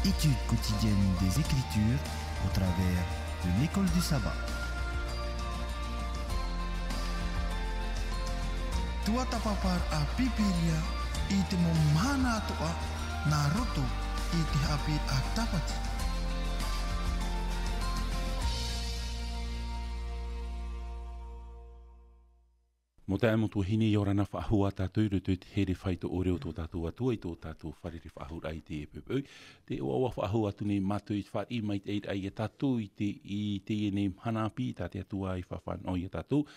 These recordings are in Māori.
Étude quotidienne des Écritures au travers de l'école du sabbat. Tua tapapar Haapiiraa i te momana atoa na roto i te Haapiiraa Sabati. Mo te amo tuhini i ora na whaahua tātou rutu te here whaito o reo tō tātou atua i tō tātou wharere whaahura i te epepeu. Te oa whaahua tune mātou i whari mai te eira i a tātou i te ene hanapi tā te atua i whawhan o i a tātou.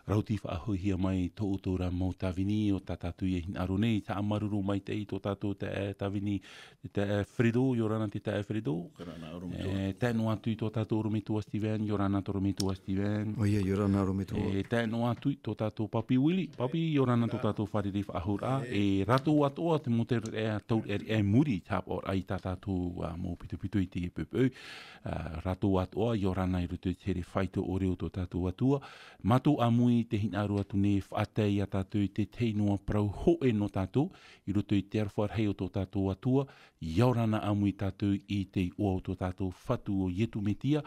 Rauti whaahua hia mai tō utora mō tāwini o tā tātou i hin aro nei. Tā amaruru mai te i tō tātou te tāwini te Fredo, i orana te te Fredo. Tēnu atu i tō tātou romitua Steven, i orana tō romitua Steven. Oia, i orana romitua. Tēnu atu i tō tātou Papi Willi, papi i orana tō tātou whariri whaahura, e rato atoa te mote tau e muri tāp o ai tā tātou mō pitu i te epepeu. Rato atoa i orana i rutu te here whaito o reo tō tātou atua. Mato amui te hinaru atu ne whaatei a tātou i te teinoa prau hoe no tātou, i rutu i te arwhar hei o tō tātou atua, i orana amui tātou i te oa o tō tātou whatu o ietu metia,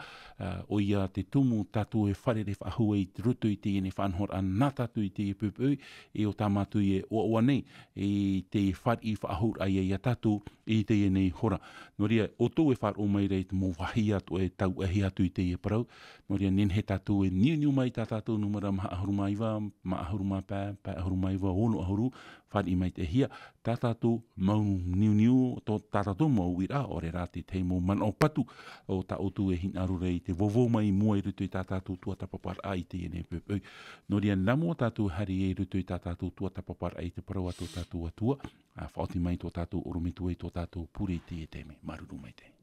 o ia te tumu tātou e wharere whaahua i rutu i te ene whanhor a nā tātou i te epepeu, e o tāmatu e oa nei, e te whari whaahur ai a tātou i te nei hora. Noria, o tō e whar o mai rei te mō wahi atu e tau ahi atu i te e parau. Noria, nen he tātou e niu mai tā tātou numera maha ahuru maiwa, ma ahuru mapā, pā ahuru maiwa, ono ahuru, whari mai te hia. Tā tātou mau niu, tā tātou mau wira, ore rā te teimo man o patu, o tā otu e hinaru rei te vovo mai mua i rutu i tā tātou tua tapapar ai te ene pepeu. Noria, namo tātou hari e rutu i tā tātou tua tapapar ai te parau atu tātou atua, whaoti mai tō tātou oromitua i tō tātou pure te e teme, maruru mai te.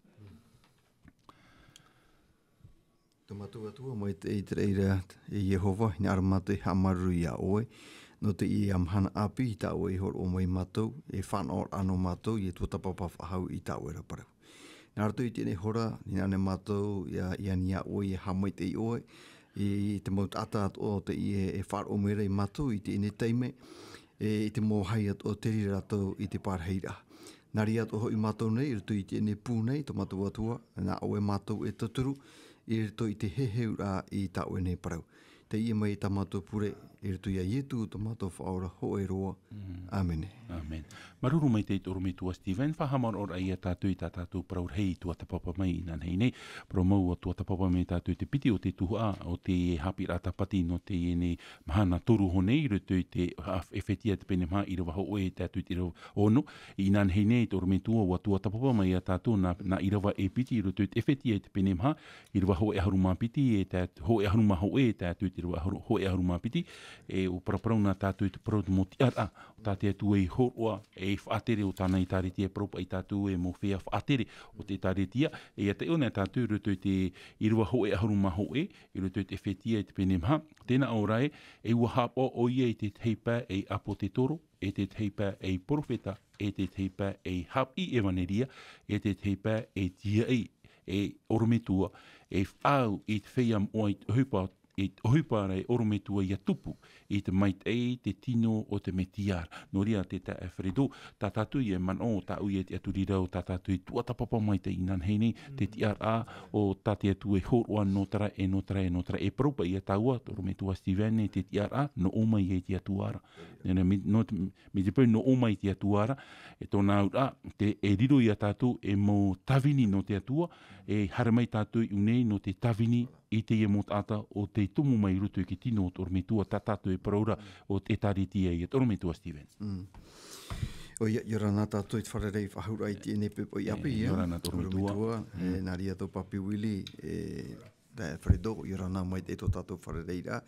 Tō matu atua mai te i te reira e Jehova, ni aramatu i hamaru i a oe, no te i amhana api i tā oe i hor o mai matou, e whanor ano matou i e tō tapapa whahau i tā oe raparau. Nā rato i tēne hora, ni ane matou i ani a oe i hamai te i oe, i te maut ataat o te i e whar o mera i matou i te ine teime, i te mō hai at o te riratou i te parheira. Nari at o i matou nei, i rito i te ine pū nei, tō matou atua, nā oe matou e taturu, i rito i te heheura i tā oe nei parau. Te ia mai tā matou pure, i rito i a ietu, tō matou whaora ho e roa. Amen. Amen. Maruru mai te oromitua Steven, whahamar ora i a tātou i tā tātou parau rei tua tapapa mai i nan hei nei. Pro mau a tua tapapa mai tātou te piti o te tuhua, o te Haapiiraa Sabati no te ene mahana toru honei, rito i te ewhetia te pene maha i rawa ho e tātou i te rawa ono. I nan hei nei te oromitua o tua tapapa mai a tātou na i rawa e piti, rito i te ewhetia te pene maha, i rawa ho e haruma piti, ho e haruma ho e tātou i te rawa ho e haruma piti, e o paraparau nā tātou i te parau te moti ara, o tātou atu e horoa, e whaatere o tāna i tāretia propa i tātou e mo whea whaatere o te tāretia, e a te ona tātou ruto i te irua ho e haruma ho e ruto i te whetia i te pene maha, tēnā orai, e ua hapa o ia i te teipa e apo te toro, e te teipa e profeta, e te teipa e hapi evaneria, e te teipa e tia e orometua, e whau i te whea o i hupa i hupa rei orometua i a tupu, i te maitei, te tino o te metiar. No ria te tae Fredo, tā tātou i e man o, tā ui e te aturirau, tā tātou i tua tapapa mai te inan heini, te tiar a, o tā te atu e horoa notara, e propa i a taua, orometua Steven, te tiar a, no omai e te atuara. Me te pau no omai te atuara, e tōna ura, te e riro i a tātou, e mo tawini no te atua, e haramai tātou i unei no te tawini, i te e mot ata o te tumu mai rutu ki tino o torometua tātātou e paraura o te tāretia i a torometua Steven. O ia rana tātou i te wharerei whahura i te ene pepo i api, ia. Rana torometua. Nā ria tō papi Willi, te Fredo, i rana mai te tō tātou wharerei rā.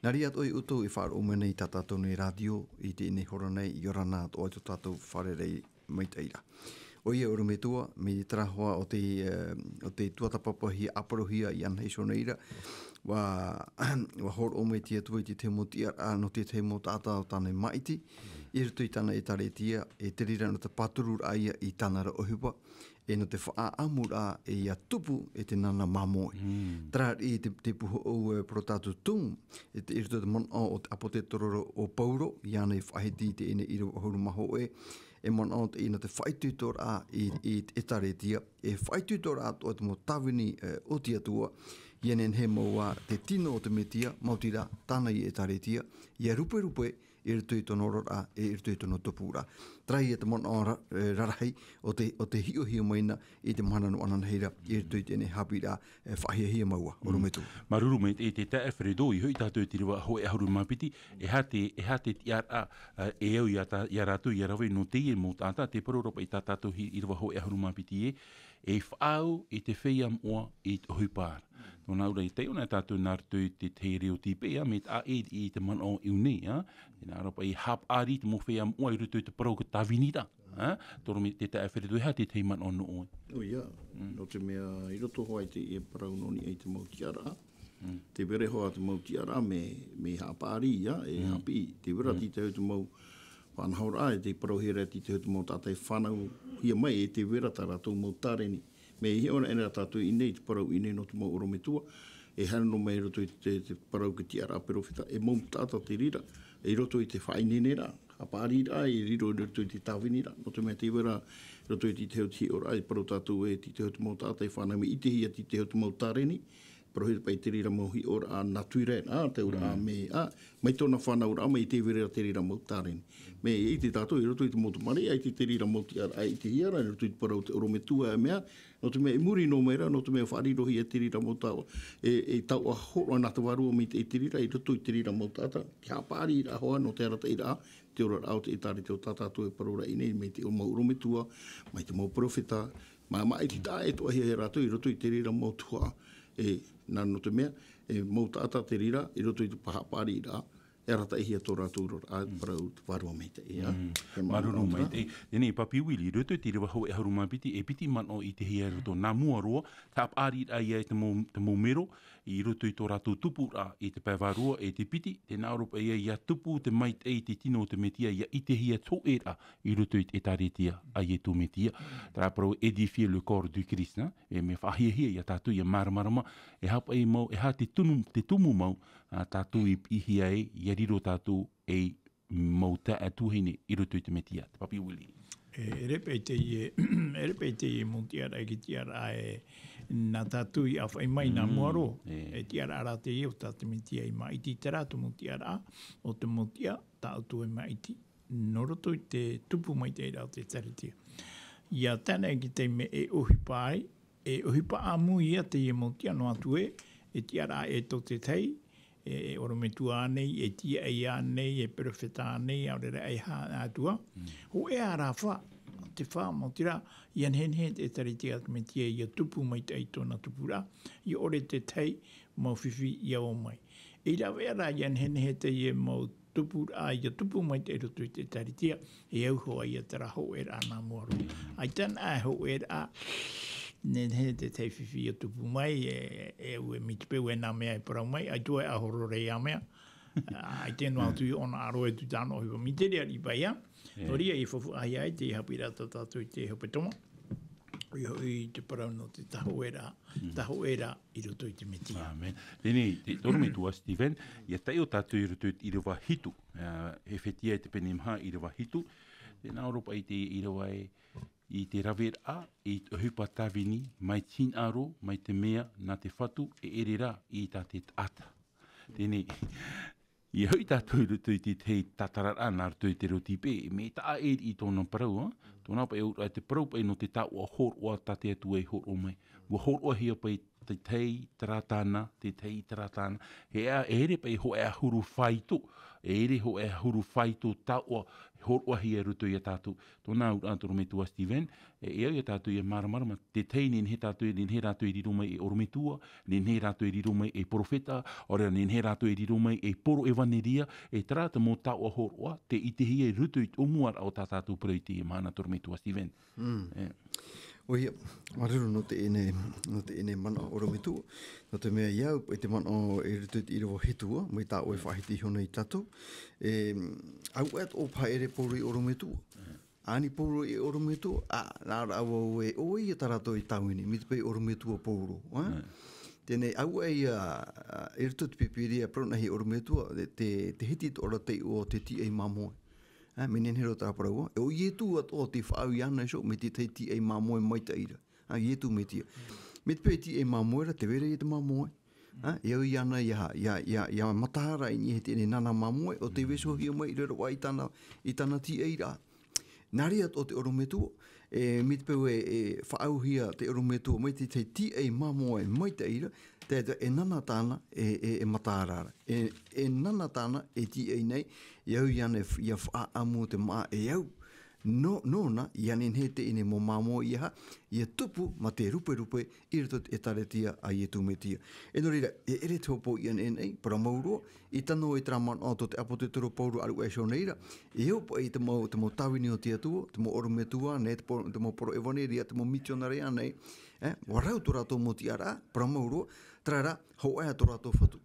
Nā ria tō i uto i whar o menei tā tātou nei radio i te ene hora nei, i rana tō i tō tātou wharerei mai teira. O ia orometua, me trahoa o te tuatapapa hi aparohia i anhei soneira, wa hor o me tia tua i te temo tia no te temo tāta o tāne maiti, I rutu I tana e taretia, e te rira no te paturur aia I tana ra ohipa, e no te whaamura e ia tupu e te nana mamoi. Trar I te puho o protatu tung, e te irto te mon o te apote tororo o pauro, iana I whahiti te ene iro horu maho e mon o te ina te whaitutor a I taretia, e whaitutor a o te mo tawini o tia tua, ienen he maua te tino o te metia, mautira tāna I taretia, ia rupe, I rutu I tono rora, I rutu I tono topura. Trai e te mon o rarahi o te hio maina I te mahana no ananaheira, I rutu I tēne Haapiiraa whahia maua, o rumetu. Maruru me te tae wheredo I hui tātou te rewa hoe ahuru mapiti, e hate ti ara e au I ratu I rawe no te mō tāta, te paroropa I tātou I rewa hoe ahuru mapiti e whaau I te wheiam oa I te huipāra. Tōna ura I te ona tātou nārtu te te reo tipea, me ta I te man o iunei, nā rapa I Haapiiraa te mo wheiam oa I rutu te parau ka tāwinira. Toro me te tae wheredo I hate te man o no oe. O ia, no te mea I roto hoa I te e parau noni ai te mautiara. Te were hoa te mautiara me Haapiiraa, e hapi, te wera ti te hau mau whanhaura e te parau hera ti te hau mau tātai whanau hia mai e te wera tā rātou mau tāreni. Me I ona ena tātou I nei te parau I nei no te mau orometua, e hana no mai roto I te parau ki tiara perofita, e mau tātou te rira, e roto I te whainenera, Haapiiraa e riro roto I te tāwinira, no te mea te wera roto I te hau ti ora, e parau tātou e ti te hau te mau tātai whanau, me I te hia ti te hau te mau tāreni, prohir pai te rira mohi ora a nature te ora a me mai tona whana ora mai te wera te rira mo taren me I te tātou I roto I te motu mare ai te rira mo ti ara ai te hiara I roto I te parau te orometua e mea no te mea muri no mera no te mea whaarirohi e te rira mo tau e tau a horo na te warua mi te rira I roto I te rira mo tata ki Haapiiraa hoa no te arata ira te ora au te tari te o tātātou e parora I nei me te o mau orometua mai te mau profeta mai te tā e toa hea rātou I roto I te rira mo tua e nā no te mea, e mou tāta te rira, I roto I te Haapiiraa, e rata I hia tō rātou a parau te warua mei te ea. Maruru mei te. Nene, papiwili, roto I te rewa hau e haru mapiti, e piti man o I te hia roto nā mua roa, Haapiiraa ia te mou mero, I roto I tō rātou tupu rā, I te paiwarua, e te piti, te nāropa ia tupu te mai te te tino te metia, ia I te hia tō e rā, I roto I te taretia, a ia tō metia. Tā parau édifier le corps du Christ, e me whahia ia tātou ia maramarama, e hapa I mau, e ha te tumu mau, tātou I hia ia riro tātou e mau ta atuhine I roto I te metia. Te papi wili. E repete I montiara e ki tiara e nā tātou I awhai mai nā muaro. E tiara ara te eo tātou metia I maiti te rātou montiara o te montia tātou e maiti. Noroto I te tupu mai te rau te taritia. Ia tēnei ki te me e ohipa ai, e ohipa amu ia te e montia no atu e tiara e to te tei, e orometua anei, e tia e anei, e perofeta anei, aurera e atua. Ho e a rāwha, te wha mautira, I anhenhe te taritia te metia I a tupu mai te aitona tupura, I ore te tei, mau whiwhi I au mai. I rawe ara I anhenhe te e mau tupura, I a tupu mai te roto I te taritia, e au hoa I a tera ho e rā nā muaru. Ai tana ho e rā, nen he te te whiwhi a tupu mai, e au e mitipeu e nā mea e parau mai, ai tua e ahorore I a mea, ai tēnu atu I ona aroe tu tāno hiwa miterea I bai a, noria I whafu ai ai te Haapiiraa tātou I te hopetoma, I te parau no te taho era I roto I te meti. Amen. Tēnei, te torume tua, Stephen, ia tai o tātou I roto I rewa hitu, he whetia te pene mha I rewa hitu, te nā Europa I te I rewa I te rawera, I te hupa tawini, mai tin aro, mai te mea, nā te whatu, e ere rā, I tā te ata. Tēnei, I hui tātou I roto I te tatarara nā roto I te rotipe, me tā I tōna parau, tōna pa e ura te parau pa no te tā ua horoa tate atu e horo mai. Ua horoa hia pa te tei taratana, he ere pa ho e huru whaito, ho e huru whaito tā ua horoa hia roto I a tātou. Tōna ura toro me tua Stephen, e au I a tātou I a maramarama, te tei nen he rātou I riro mai e orometua, nen he rātou I riro mai e profeta, ora nen he rātou I riro mai e poro evaneria, e tarata mō tā ua horoa, te I te hia roto I umuar au tā tātou parau I te e mana toro me tua Stephen. O ia, maruru no te ene mana orometua, no te mea iau, e te mana e rutu I rewa hitua, mai tā oe whahiti hona I tātou, Au at o paere poru i orometu. Ani poru i orometu, nāra awa o i tarato i tauini, mit pe orometu o poru. Tēnei au irtu te pipiria prona hi orometu, te hiti ora te o te ti ei mamoe. Menen hero tāparau. O ietu at o te whaau iana so, me te ti ei mamoe maita ira. Ietu me tia. Mit pe ti ei mamoe ra, te wera i te mamoe. Iau iana ia matahara i ni he tēne nana mamoe, o te weso hia mai rero wa i tana ti ei ra. Nari at o te orometu, mit peu whaau hia te orometu, mai te ti ei mamoe maita ira, te nana tāna e matahara. E nana tāna e ti ei nei, iau iana ia wha amu te maa e iau. Nōna, iane he te ine mo mamo ia tupu ma te rupe i rito e taretia a i tumetia. E no reira, ere te hopo iane nei, para mauro, i tano e traman o te apo te toro pauru aru e so neira, e hopo e te mo tawini o tia tuo, te mo orome tua, te mo poro ewane ria, te mo misionare anei, warau to rato mo ti ara, para mauro, trara, ho ea to rato whatu.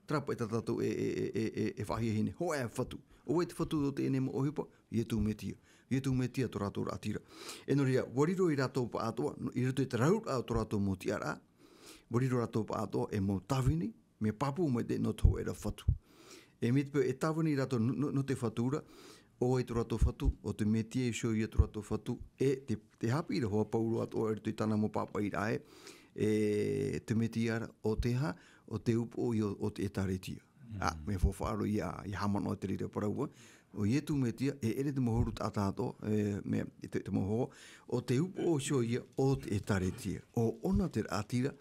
Trapa e tatato e whahia hine, ho ea whatu. O e te whatu o te ene mo ohipa, i tumetia. Ia tu me tia to rato ratira. E no ria, wariro i rato pa atoa, i rato e te raur a to rato mo ti ara, wariro rato pa atoa e mo tawini, me papu me te no tau era whatu. E mitpe e tawini rato no te whatura, o e to rato whatu, o te me tia e sio i to rato whatu, e te hapi ra hoa pauru atoa e te tana mo papa i rae, e te me tia ara, o te ha, o te upo o te etaretia. Me fofaro i hamano te rira paraua, o ietu me tia, ere te mohoru tātāto, te moho, o te upo o sio ia o te etaretia. O ona te atira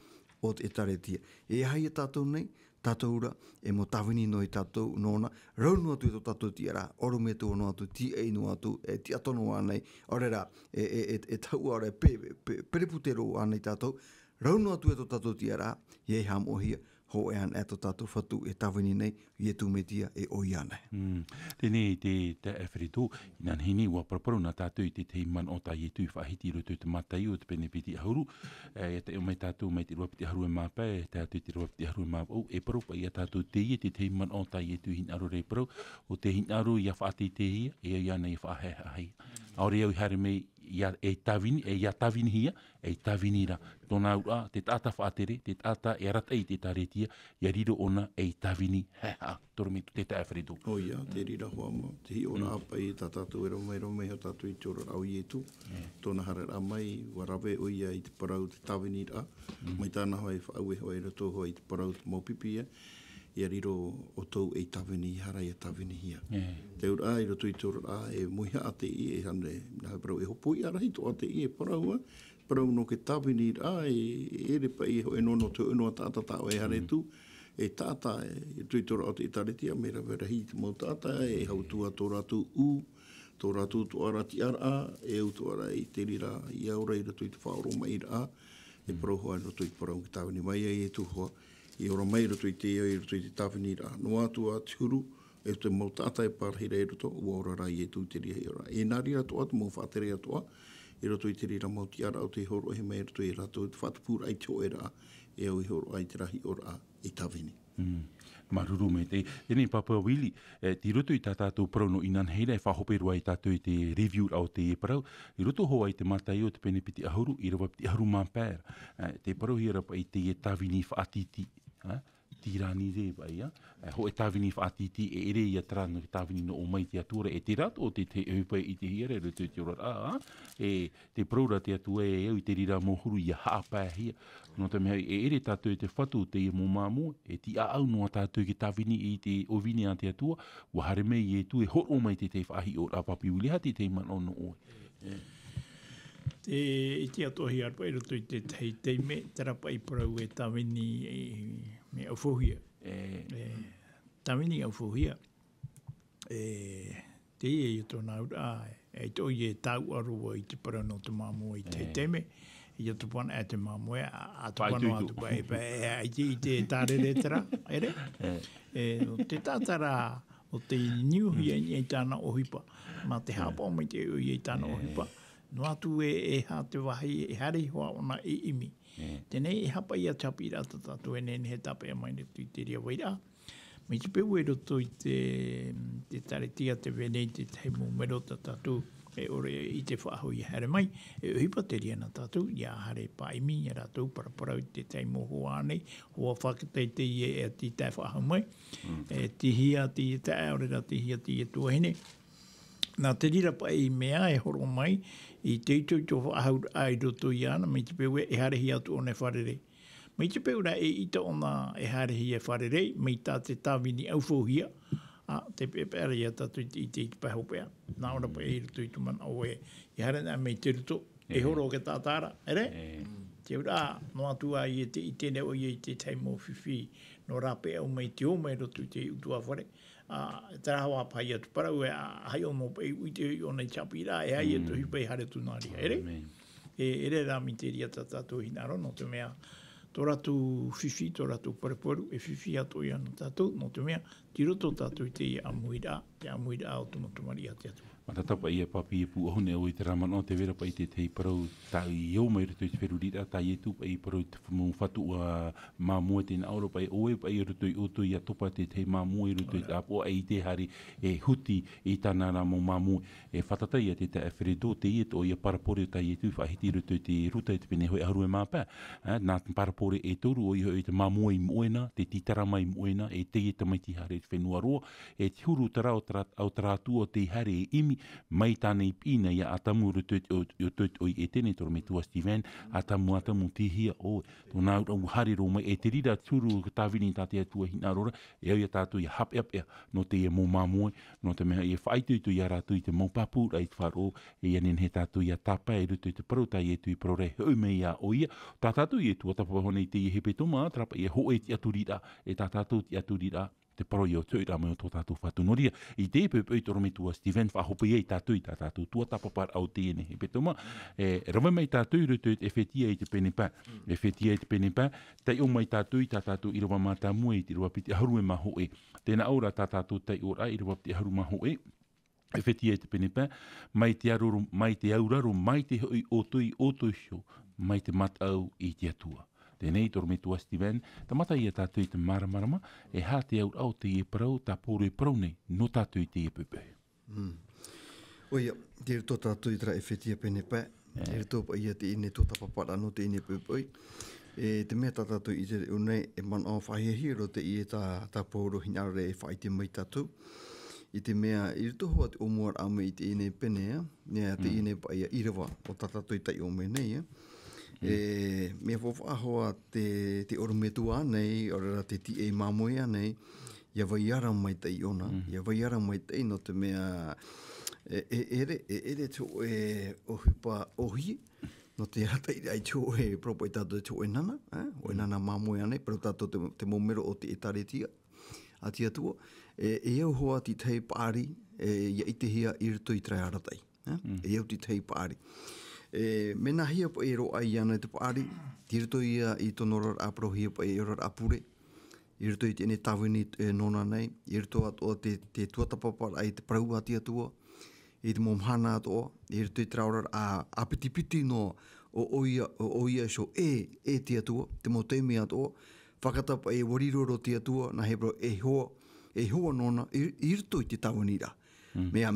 o te etaretia. E hai e tātou nei, tātou ura, e mo tawini no i tātou nōna, raunu atu e to tātou ti ara, oro me tō no atu, ti ei no atu, e ti atono anei, orera, e tau ora, pereputero anei tātou, raunu atu e to tātou ti ara, i ham ohia, ho e an eto tātou whatu e tawini nei, i e tūmetia e oi anei. Tēnei te ewhiritu, inan hini ua paraparu nā tātou i te teiman o tā i e tū whahiti roto te matai o te pene piti ahuru, e te o mai tātou mai te rua piti ahuru e māpē, e tātou te rua piti ahuru e māpau, e paru pa i a tātou te i te teiman o tā i e tū hin aru rei paru, o te hin aru i a whaati te hia, e au iana i whahe ahai. Aore au hare mei, e tawini hia, e tawini ra. Tōna ura, te tāta whaatere, te tāta e rata i te taretia, ia riro ona e tawini, toromitu te tāwhiritu. O ia, te rira hoa mo. Te hi ona apa i tā tātou e romei ho tātou i tōra au i etu. Tōna harara mai, warawe o ia i te parau te tawini ra. Mai tāna hoa e whaau e hoa e rato hoa i te parau te maupipi e. Ia riro o tau e tawini hara i a tawini hia. Te ura i rato i tōra e muiha a te i e hane, nā parau e hopo i arahi to a te i e parau parau no ke tawini ra e ere pa i ho e nono te unua tāta tāo e hare tu, e tāta e tui tōra o te itaretia, me ra vera hi te mau tāta e hautua tō ratu u, tō ratu tō arati ara, e au tō ara i te rira i aura i rato i te whaoro mai ra, e parau hoa i rato i parau ki tawini mai e tu hoa, i ora mai rato i te i rato i te tawini ra, no atu a tihuru, e te mau tāta e parhira e rato, ua ora rai e tu te ria i ora. E nari rato atu mau whaatere atoa, i rato i te rira mau ti ara au te horo he mai rato i rato, te whatapura ai te oera, e au i horo ai te rahi ora i tawini. Maruru me te. Tēnei Papua Wili, ti roto i tātātou parau no inan heira e whahoperua i tātou i te review au te e parau. I roto hoa i te matai o te pene piti ahuru, i rawa piti ahuru māpēra. Te parau hi rapa i te e tawini whaatiti. Tirani re vai ho e tawini whaatiti e ere i a trano ki tawini no o mai te atura e te rato o te hupai i te hiere re te ora e te praura te atua e au i te rira mohuru i a hāpā hia no te mea e ere tātou te whatu te i mō māmo e ti a au noa tātou ki tawini i te ovini a te atua wa hare mei e tu e horo mai te whahi o rapapi uli hati te man ono o I te atohi arpa i roto i te teime, tarapa i parau e tawini me aufohia. Tawini aufohia. Te e i tōna ura, e toi e tau arua i te parau no te māmo i te teime, i te pana e te māmo e, a te pana atu pa e i te tārere tera, ere? Te tātara o te niuhi e tāna ohipa, ma te hapa o mai te ui e tāna ohipa. No atu e ha te wahi e hare hoa ona i imi. Tēnei e hapa i a tapi rata tatu e nene he tape a mai ne tui te ria waira. mai te peu e roto i te taretia te venei te hei mo merota tātou e ore i te whaaho i here mai, e uhipa te ria na tātou, ia hare paimi, e rātou paraparau te teimo hoa nei, hoa whakatei te i e ti tai whaaho mai, e tihia ti e te aorera, tihia ti e tuahine. Nā te rira pa i mea e horo mai, i te itu to whaaho ai roto i ana, mai te peu e harehi atu o ne wharere. Mai te peu e ita ona e harehi e wharere, mai tā te tāwini au whohia, te pepere ia tatu i te pahopea. Nā ora pa e rutu i tuman o e hare nā mei te ruto, e horo o ke tātāra, ere? Te ura, no atua i te i tene o i te teimo whiwhi, no rape au mei te o mei rutu i te utua whare. Te rahawa pai atu parau e hai o mo pei ui te o nei Haapiiraa, e hai atu hipai hare tunari, ere? Ere rā mi te ria tātou hinaro, no te mea, tō ratu whiwhi, tō ratu pareporu, e whiwhi ato i ana tātou, no te mea, ti roto tātou i te amuira o tumatumari a te atua. Matatapa ia papi e pu ohune o i te ramano, te vera pa i te tei parau tā i au mai rutu i te wherurira, tā i etu pa i parau te whatu a māmua tēnā auro pa i oe pa i rutu i otu i atopa te tei māmua i rutu i te apo e i te hari e huti i tāna ramo māmua. E whatata ia te e wheredo te ieto o ia parapore tā i etu whahiti rutu i te ruta i te pene hoi aharu e māpā. Nā te parapore e toru o i hoi te māmua i moena, te titarama i moena, e te ieto mai ti hare te whenua roa, e te huru tara au taratu o te hare e imi, mai tānei pina ia atamu rutuit o i e tene toro me tua Steven, atamu tihia o tō nā urau hariro mai e te rira turu tāwini tā te atua hina rora, e au ia tātou ia hape apea no te ia mō māmoe, no te mea ia whaituitu ia rātu i te mōpapu rai te wharo, e ia nen he tātou ia tāpa e rutu i te paru tā i etu i parore hau mei ia o ia, tā tātou i etu atapahone i te i hepe toma, trapa ia hoe ti aturira, e tā tātou ti aturira, te paro i o tui rā mai o tō tātou whatunoria. I te pepei toro me tua Steven whahopi ei tātou i tā tātou tua tapapar au tēne. He petoma, rawa mai tātou i rutu e whetia i te penepa. E whetia i te penepa, tei o mai tātou i tā tātou i rawa mātā mua i te rawa piti aharu e maho e. Tēnā aura tā tātou tei ora i rawa piti aharu maho e. E whetia i te penepa, mai te auraro, mai te hoi o tui sho, mai te matau i te atua. Tēnei toro me tua Steven, ta mata ia tātou i te maramarama, e hā te au te e parau, tā pōro e parau nei, no tātou i te e pepe. Oia, te rito tātou i tra e whetia pene pē, te rito pa ia te ine tō tapapara no te ine pepe. Te mea tātou i te unei, e man o whahihiro te i e tā pōro hinare e whai te mai tātou. I te mea, i rito hoa te omuar ame i te ine pene, te ine pa ia irawa o tātou i tai o me nei, mea whawhahoa te orometua nei, orera te ti e mamoia nei, ia vai ara mai tei ona, ia vai ara mai tei no te mea, ere tō e ohipa ohi, no te rata i ai tō e propo i tātou tō e nana, o e nana mamoia nei, pero tātou te momero o te etaretia, a tia tua, e au hoa ti tei pāri, ia i te hia i rito i trai aratai, e au ti tei pāri. Mena hia pa e roa i ana te paari, tirito ia i tono rar apro hia pa e rar apure, i rito i tēne tāwini nona nei, i rito atoa te tuatapapara ai te parau ati atua, i te momhana atoa, i rito i traurar a pitipiti no o oia so e ti atua, te mo teimi atoa, whakatapa e wariroro ti atua, na hebro e hoa nona, i rito i te tāwini ra. Mea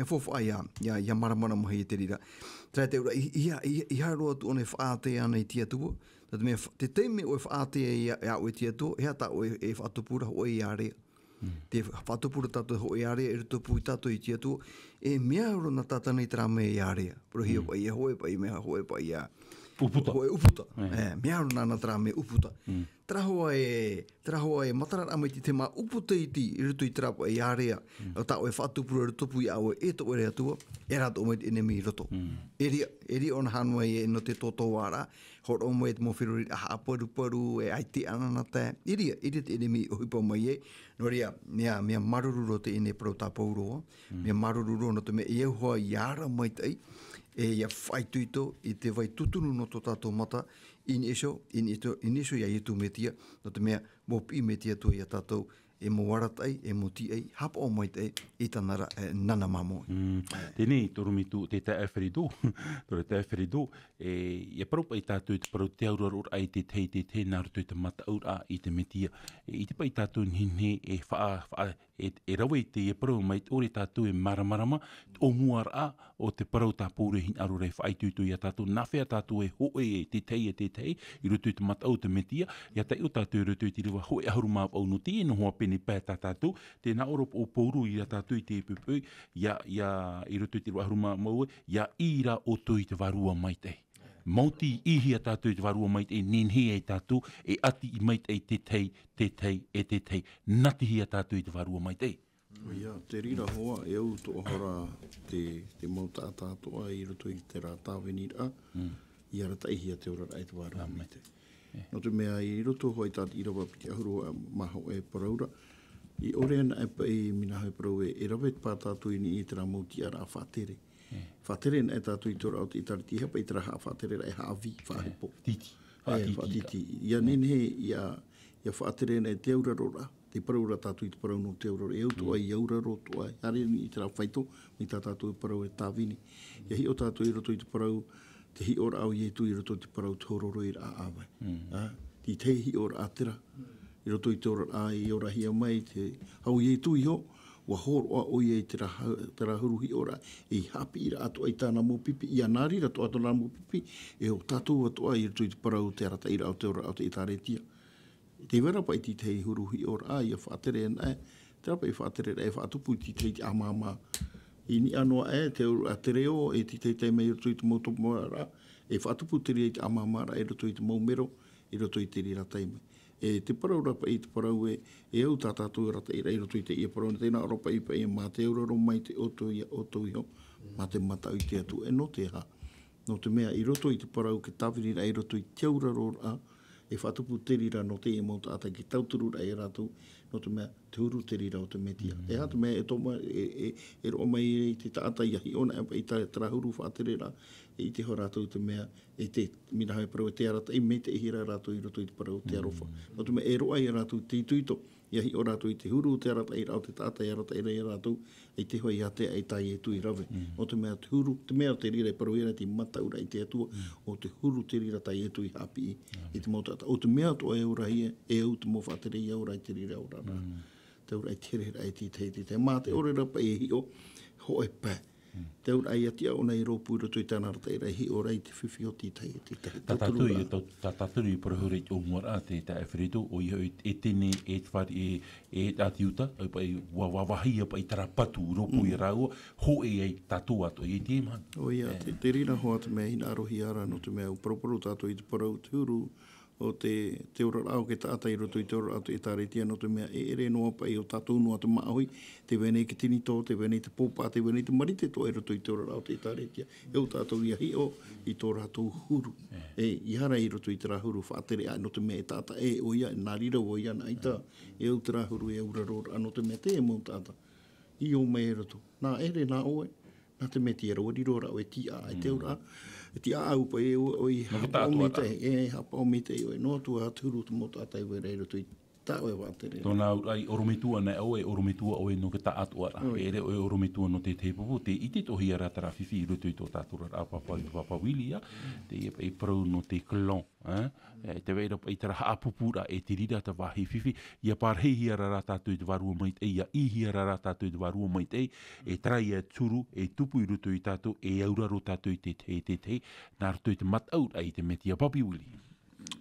whowha ia maramara mahi e te rira. Trai te ura, i haroa tu one whaate ana i tia tua. Te teime o e whaate i au e tia tua, hea ta o e whaatopura ho e area. Te whaatopura tato ho e area, e rito pui tato i tia tua, e mea uro na tatana i trame i area. Pero hia pa ia hoe pa i mea hoe pa ia Uputa. Hoe uputa. Mea uro nana trame uputa. Trahoa e matarar amai te ma uputa i ti i rutu i trapa i area o ta o e whaatupura i tupu i au e to ere atua e rato o mai te enemi i roto. Eri ona hanua e no te toto wara hor o mai te mo whiruri a paru e ai te anana te iri te enemi o hipa mai e no ria mea marururo te ene pro ta pauroa mea marururo no te me e hoa i ara mai tei e ia whaituito i te vai tutunu no to tātou mata in iso ia i tu metia, no te mea mopi metia tu ia tātou e mo waratai, e mo ti ai, hapa o mai te i tanara nana mamoi. Tēnei, torumitu, te tae whirido, tore tae whirido, e paraupa i tātou te parau te aurora ora ai te nāru tui te mata aura i te metia. I te pai tātou nhinhe e e rawa i te parau mai ore tātou e maramarama, o muara o te parau tā pōre hin arore whaai tūtui a tātou, nā whea tātou e hoe e te tei, i roto i te mata au te metia, ia tai o tātou i roto i te rewa hoe aharu maa au no te eno hoa pene pē tātou, tēnā oro o pōru i a tātou i te pupu, ia i roto i te rewa aharu maa maue, ia ira o tui te varua mai te. Mauti ihi a tātou i te varua mai te, nenhe e tātou, e ati i mai te te tei, nati hi a tātou i te varua mai te. Ia, te rira hoa, e au to hora te mauta a tātoa i roto i te rā tāwenira, i arata ihi a te ora rai te varua mai te. No te mea i roto hoa i tāti i rawa piti ahuru maho e paraura, i ore ana e pa i mina hoi parau e rawe pā tātou i ni i te rā mauti a rā whātere. Whātere na e tātou i tora au te itariti hepa i tera haa whātere rai haawi whahepo. Titi. Ia nenhe ia whātere na e te aurarora, te paraura tātou i te parau no te aurarora. E au toa i auraro toa, hare ni i te rā whaito, mi tā tātou i parau e tāwini. Ia hi o tātou i roto i te parau, te hi ora au i e tu i roto i te parau tōroro i rā āwai. Ti te hi ora ātera, i roto i te ora ā i ora hia mai, te hau i e tu i ho, wa horo o ye te rahuruhi ora e Haapiiraa ato ai tāna mōpipi i anari rato ato nā mōpipi e o tātou ato ai tui te parau te arataira o te ora o te itaretia. Te wera pa i ti tei huruhi ora a i a whaatere ana e te rapa i whaatere e whaatupu i ti tei te amama. I ni anoa e te ora te reo e ti tei mei roto i te mōtomora e whaatupu te rei te amamara e roto i te maumero e roto i te rira taimai. E te parau rapa i te parau e au tātātou rata i roto i te ia parau na tēnā ropa i pa e mā te auraro mai te oto iho, mā te matau i te atu e no te ha. No te mea i roto i te parau ke tāwirira i roto i te auraro a e whatupu te rira no te e mauta ata ki tauturu rai e rātou, no te mea te huru te rira o te metia. E hata mea e toma e roa mai i te taata i ahi ona e i tā trahuru whaatere rā e i te ho rātou te mea e te mina hoi parau e te arata i me te ihira rātou i roto i te parau te arofa. No te mea e roa i rātou te ituito i ahi o rātou i te huru te arata i rātou te taata i arata i rei rātou e te hoi a te ai tai e tui rave. No te mea te huru, te mea te rira e parau e te mataura i te atua o te huru te rira tai e tui hapi i te mautata. O te mea to e ura hia e au te mowhatere i aura i te rira ura rā. Te ura i tere rai ti te mā te ore rapa e hi o ho e pē. Te ura i atia o nei rōpū roto i tāna rata i rei hi o rei te whiwhi o ti tei. Tātaturi i parahurei o muara te tae whirido o i hoi e tene e whari e atiuta pa i wawahia pa i tarapatu rōpū i rāua ho e ei tātou ato i te man. O ia, te rina hoa te mea hina arohi ara no te mea uparoparo tātou i te parau te huru o te ora rao ke tāta i roto i te ora ato i tāretia no te mea e ere noa pa i o tātou noa te maahui, te wenei ke tinito, te wenei te pōpā, te wenei te marite to e roto i te ora rao te tāretia. E o tātou ia hi o i tō rātou huru. E i hara i roto i te rāhuru whaatere a no te mea e tāta e o ia, nā rira o ia nā ita, e o te rāhuru e ura rora, no te mea te e mō tāta. I o mea e roto. Nā ere nā oe, nā te mea te ero, ori rora o e ti a e te ora. E ti a au pa e o i hapa o mi te, hapa o mi te o e no tu a turu tu mota atai we reiro tu i tāu e wātere. Tōna ai oromitua nei au e oromitua o e no ke ta atua ra. E re o e oromitua no te tepopo, te iti tohi ara tara whiwhi i rutu i tō tātura rā papawili ia, te e parau no te klon. Te weira pa i tara haapupura e te rira ta wahi whiwhi, ia pārhehi ara rā tātou i te warua mai te, ia ihi ara rā tātou i te warua mai te, e trai e turu, e tupu i rutu i tātou, e auraro tātou i te, nā rutu i te matau ai te metia papiwili.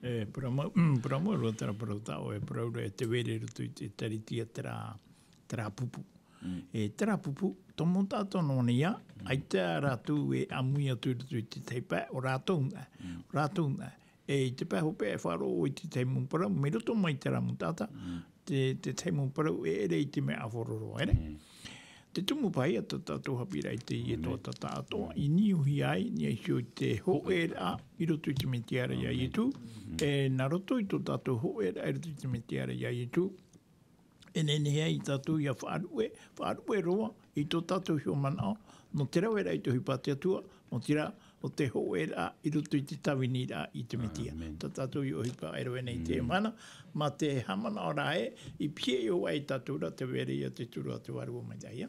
Pramoru tera parau e praura e te were rutu i te taritia tera pupu. E tera pupu, tomo tātou nonia, ai te rātou e amui atu rutu i te teipa, o rātou ngā. E te pēho pē e wharo o i te teimu parau, me roto mai te ramu tāta, te teimu parau e ere i te mea afororo, ere? Te tumu pai a tātou Haapiiraa i te i e tō tātoa, i niuhi ai, ni ai xio i te hoera, i roto i te metiara ia i tu, e nā roto i tō tātou hoera, i roto i te metiara ia i tu, e nenehea i tātou ia whaarue roa, i tō tātou hio manao, no te rau era i te hupate atua, no te rā o te hoe la i rutu i te tawini la i te mitia. Ta tātou i ohipa e roe nei te mana, ma te hamana o rae, i pie i o ai tātou ra te were i a te turu a te waru o mai tai.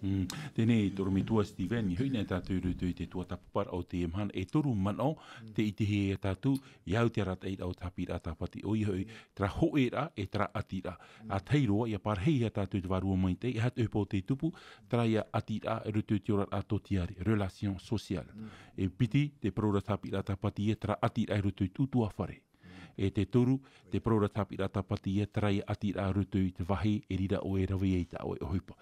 Tēnei toru mi tua Steven, i hui nei tātou rutu i te tua tapapara o te man, e toru mano, te iti he e tātou, iau te rata i au Haapiiraa Sabati, o i hui, tra hoe ra e tra ati ra. A teiroa, ia parhei a tātou te waru o mai tai, i hat upo te tupu, tra ia ati ra e rutu te ora a totiari, relation sociale. E piti, te praura Haapiiraa Sabati e tra ati ra e rutu i tutua whare. E te toru, te praura Haapiiraa Sabati e tra ia ati ra rutu i te wahi, e rira o e rawi e ta o e ohipa.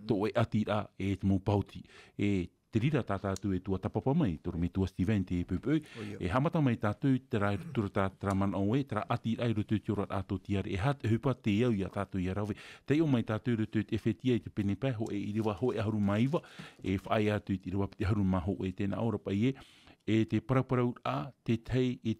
To e ati ra e te mupauti. E te rira tātātu e tua tapapa mai, toro me tua Steven te e pupui, e hamata mai tātou te rai tura tātraman au e, tra ati rai rutu te ora ato tiare, e hat hupa te iau ia tātou ia rawe. Te iau mai tātou rutu te whetia i te penepai, ho e iriwa ho e aharu maiwa, e whaai atu i te iriwa piti aharu maho e tēnā ora pai e te paraparau a, te tei, i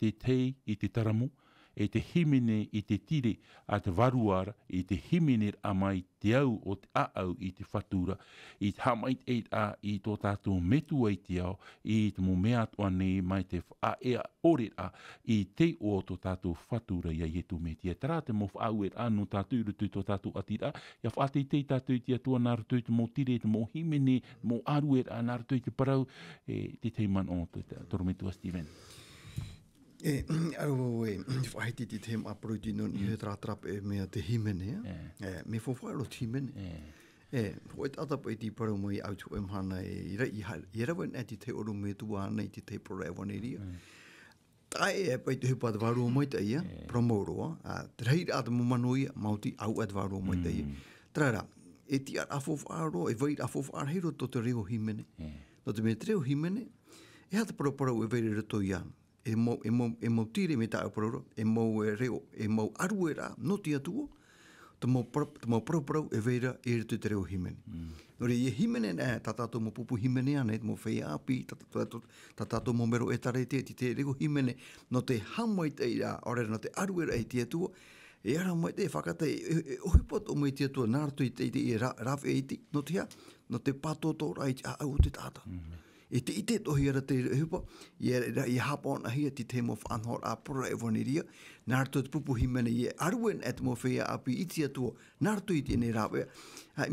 te taramu, e te himene i te tire a te waruara, i te himene a mai te au o te aau i te whatura, i te hamait e a i tō tātou metu ai te au, i te mo mea toa nei mai te a ea ore a, i te o tō tātou whatura ia ietu me tia. Tara te mo whaau e a no tātou rutu tō tātou atira, ia whaatei te tātou tia tua nā rutu te mo tire, te mo himene, mo aru e a nā rutu te parau, te teiman o tō me tua Steven. Au whaiti te tem aproti non i he tratrap e mea te himene, me whawhaero te himene. Hoi tata pai ti parau mai autu e mhana i rawen e te oro me tua ana i te pora e waneria. Tai e pai te hupa te waru o mai ta ia, promoroa, te rei ata mo manoia, mauti au at waru o mai ta ia. Trara, e ti ar afofaro, e vai afofaro hero to te reo himene. No te me te reo himene, e hata parau e veire rato iana. E mau tire me tāo paroro, e mau reo, e mau aru e rā, no te atua, te mau parau e veira e rito te reo himene. Nore, e himene nē, tātātou mo pupu himene ane, te mo whei api, tātātou mo mero e tare te reo himene, no te hamai te ira, ore no te aru e rā e te atua, e ara mai te whakata, e ohipot o mai te atua, nārtu i te rawe e iti, no te patoto rai te au te tāta. E te ite tohi ara te hupa, i hapa ona hia te te mo whanhor a pora e whaneria, nārtu te pupu himene i aruen et mo whea api iti atua, nārtu i tēnei rāwea.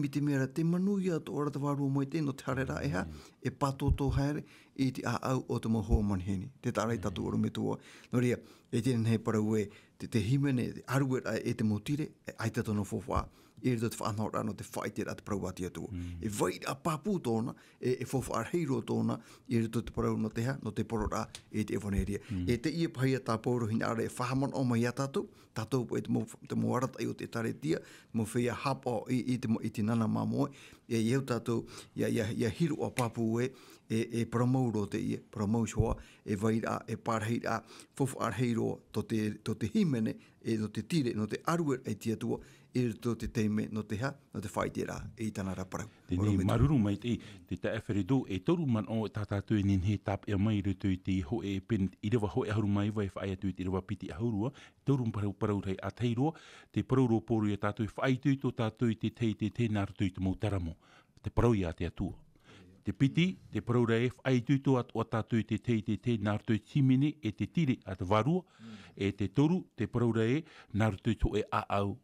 Mi te mera te manuia to ora te waru o mai te no te harera e ha, e patoto haere i te au o te mo hoa manheni. Te tarai tatu ora me tua. No rea, e tēnei hei parau e te himene, te aruen e te motire, e aitatono whowha. E rito te whanhora no te whaite a te parau ati atua. E vaira a papu tōna, e whowha heiro tōna, e rito te parau no te ha, no te porora e te ewaneria. E te ia pahia tā pōro hina ara e whahaman o mai a tātou, tātou po e te mo aratai o te tare tia, mo whia hapa i te nana mamoe, e iau tātou, ia hiru a papu e promouro te ia, promousoa, e vaira, e parheira, whowha heiro to te himene, e no te tire, no te arue e tia tua, e rito te teime no te ha, no te whaitera e i tana raparau. Tēnei maruru mai te taewherido e toru man o tātātou e nin he tap e mai rito i te ho e pen i rewa ho e ahuru mai vai whaai atu i te rewa piti ahurua, toru parau rei a teiroa, te parauro poru i a tātou i whaaitu i tō tātou i te nārutu i te mautaramo, te parau i a te atua. Te piti, te parau rei whaaitu i tō o tātou i te nārutu i timine e te tire a te varua, e te toru, te parau rei nārutu i tō e a au.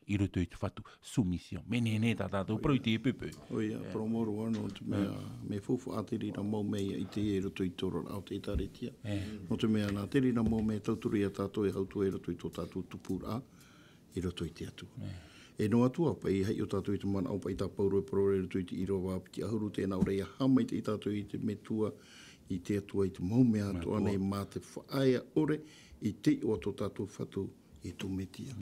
I roto i te whatu, sumission. Mene tā tātou, parau i te epepe. Oia, promoro ano, me fufu atiri na mau mea i te e roto i tōra au te taretia. No te mea nā teri na mau mea tauturi a tātou e hautu e roto i tō tātou tupura, i roto i te atu. E no atua pa i hei o tātou i te mana au pa i tā pauro e parore roto i te iroa piti ahuru tēnā urei a hama i te i tātou i te metua, i te atua i te mau mea atua nei mā te whaaia ore, i te o tō tātou whatu i tō metia.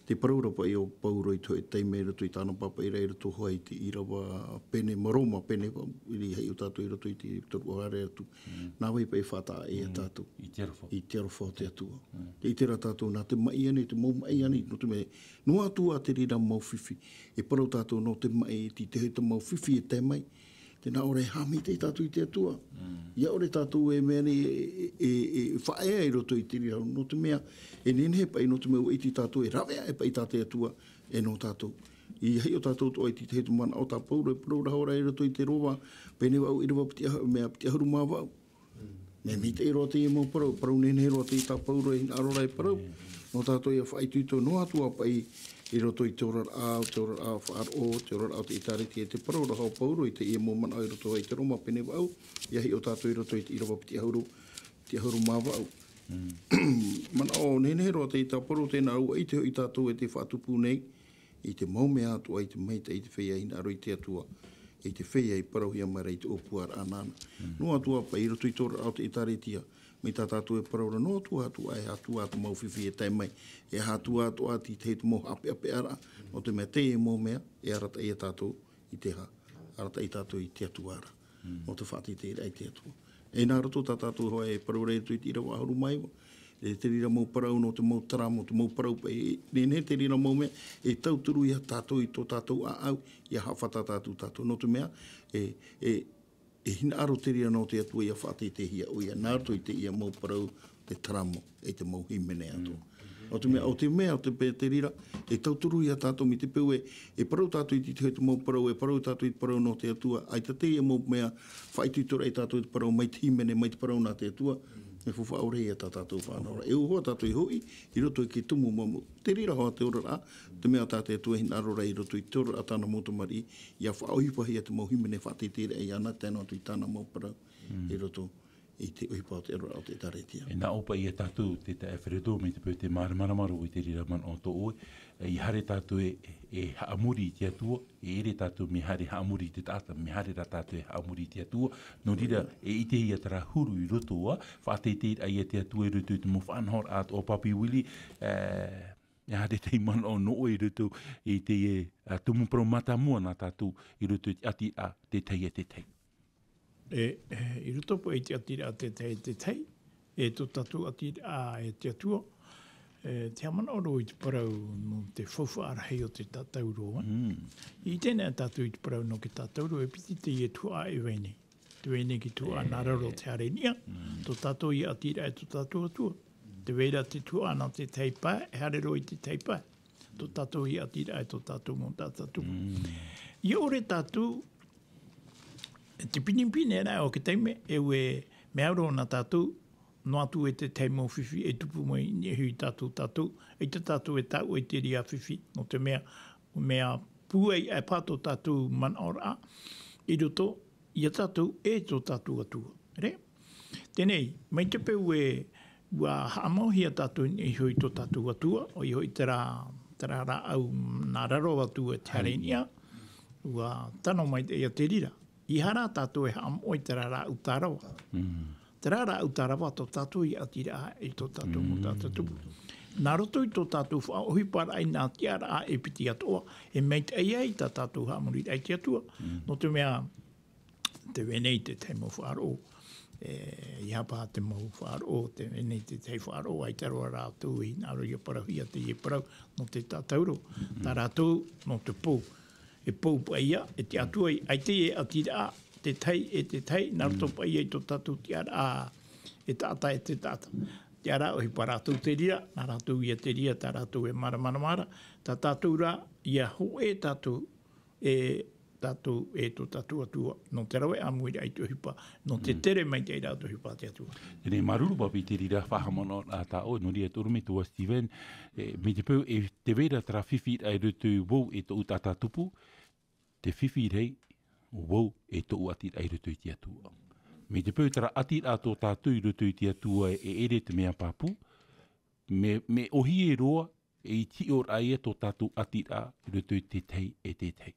Te paraura pa i o pauro i tō e teime roto i tāna papa i rei roto hoa i te irawa pene, maroma pene, i hei o tātou i roto i te toru hare atu. Nā wai pa i whata e a tātou. I te arofo. I te arofo te atua. I te ra tātou nā te mai ane, te mau mai ane, no te me, no atua te rira mau whiwhi. E parau tātou no te mai, te hei te mau whiwhi e te mai. Tēnā ore hami te tātou i te atua. Ia ore tātou e mea ni e whaea i roto i te rira. No te mea, e nenhe pa i no te mea i te tātou e rawea e pa i tātou atua. E no tātou, I hei o tātou to ai ti te hetu mana o tā pauro, e pauro hora e rato i te rowa, pene wau i rawa mea ptia huru mā wau. Me mi te roa te i mō parau, parau nene roa te i tā pauro e arora e parau. No tātou i a whaitu i tō noa tua pa i roto i te orar au, whaaro, te orar au te itariti e te parau, hau pauro i te i mō mana i roto ai te roma pene wau. I hei o tātou i roto i rawa ptia huru mā wau. Mana o nene roa te i tā pauro tēnā au, i te i tātou e te whaatupu nei, i te maumea atua, i te meita, i te whea hina aro i te atua, i te whea i parauhia mara i te opuar anana. No atua pa i roto i tōra au te itaretia, me tā tātou e paraura, no atua e atua atu mau whiwhi e tai mai, e atua atua ati te hetu mo ape ara, no te mea te e mō mea, e arata i a tātou i te ha, arata i tātou i te atua ara, no te whati te ira i te atua. E nā roto tā tātou hoa e paraura e tui tira waharu mai wa, e te rira mau parau no te mau tara mo te mau parau pa e te rira mau mea e tauturu i a tātou i tō tātou a au i a hawhata tātou no te mea e hina aro te rira no te atua i a whate te hia o i a nārto i te i a mau parau te tara mo e te mau himene ato. O te mea o te rira e tauturu i a tātou mi te peu e parau tātou i te te mau parau e parau tātou i te parau no te atua ai te i a mau mea whaitu i tora i tātou i te parau mai te himene mai te parau nā te atua e fufa aure i a tātou whanora. E uhoa tātou i hui, i roto i ki tumu mamu. Te rira hoa te ora rā, te mea tātou atua hina arora i roto i te ora a tāna motomari, i a whaohipahi a te mau himene whate tere e ana tēnā atu i tāna mau parau, i roto i te uhipa o te ora o te taretia. E nā opa i a tātou te ta e wheredo me te pau te maramararu i te rira man o tō oe, i hare tātou e haamuri i te atua, e ere tātou me hare haamuri i te tāta, me hare rā tātou e haamuri i te atua, no rira e ite i a tara huru i roto a, whaatete ai a te atua i roto i te mo whanhor at o papi wili, e hare te man o no i roto i te tumu pro mata mua nā tātou i roto i ati a te tei e te tei. I roto po e te atira a te tei, e tō tatu atira e te atua, te hamana oro i te parau no te whawhaara hei o te tātauro. I tēnei tatu i te parau no ke tātauro e piti te e tua e wene. Te wene ki tua nāraro te arenia, tō tatu i atira e tō tatu atua. Te weira te tua ana te teipa, e harero i te teipa. Tō tatu i atira e tō tatu mo tātatu. I ore tatu, te pinipine rā o ke teime, e ue me auro na tātou, no atu e te teimo whiwhi, e tupu mai ni hui tātou, e te tātou e tau e te ria whiwhi, no te mea puei e pāto tātou man ora, i roto, i a tātou e tō tātou atua. Re? Tenei, mai te peu e ua haamohi a tātou ni hui tō tātou atua, o i hoi tera rā au nā raro atua te harenia, ua tano mai te ia te rira. I hara tātou e haamoi te rara utarawa. Te rara utarawa tō tātou i atira e tō tātou mo tātou. Nā roto i tō tātou whaohi para ai nā tiara e piti atoa, e meit ai tā tātou haamori ai te atua. No te mea, te wenei te teimo whaaro, i hapa te mau whaaro, te wenei te tei whaaro, ai te roa rātou i nā roi a parahia te i parau, no te tātauro, tā rātou no te pō. E pou paia, e te atua ai te e atira, te tei, nā roto paia i tō tātou tiara, e tāta e te tāta. Tiara o hi parātou te ria, nā rātou i a te ria, tā rātou e mara, tā tātou rā, ia ho e tātou e tō tātou atua, no te rawe amuira ai tō hipa, no te tere mai te rā tō hipa te atua. Tēnei maruru papi te rira whahamana a tā o, no ria tōrume tua Steven, me te peu e te vera tara whiwhi ai rutu wou e tō utata tupu, te whiwhi rei, wou e tō atir ai rutu i te atua. Me te peu tara atir a tō tātou i rutu i te atua e ere te mea pāpū, me ohi e roa e i ti or ai e tō tātou atir a rutu i te tei e te tei.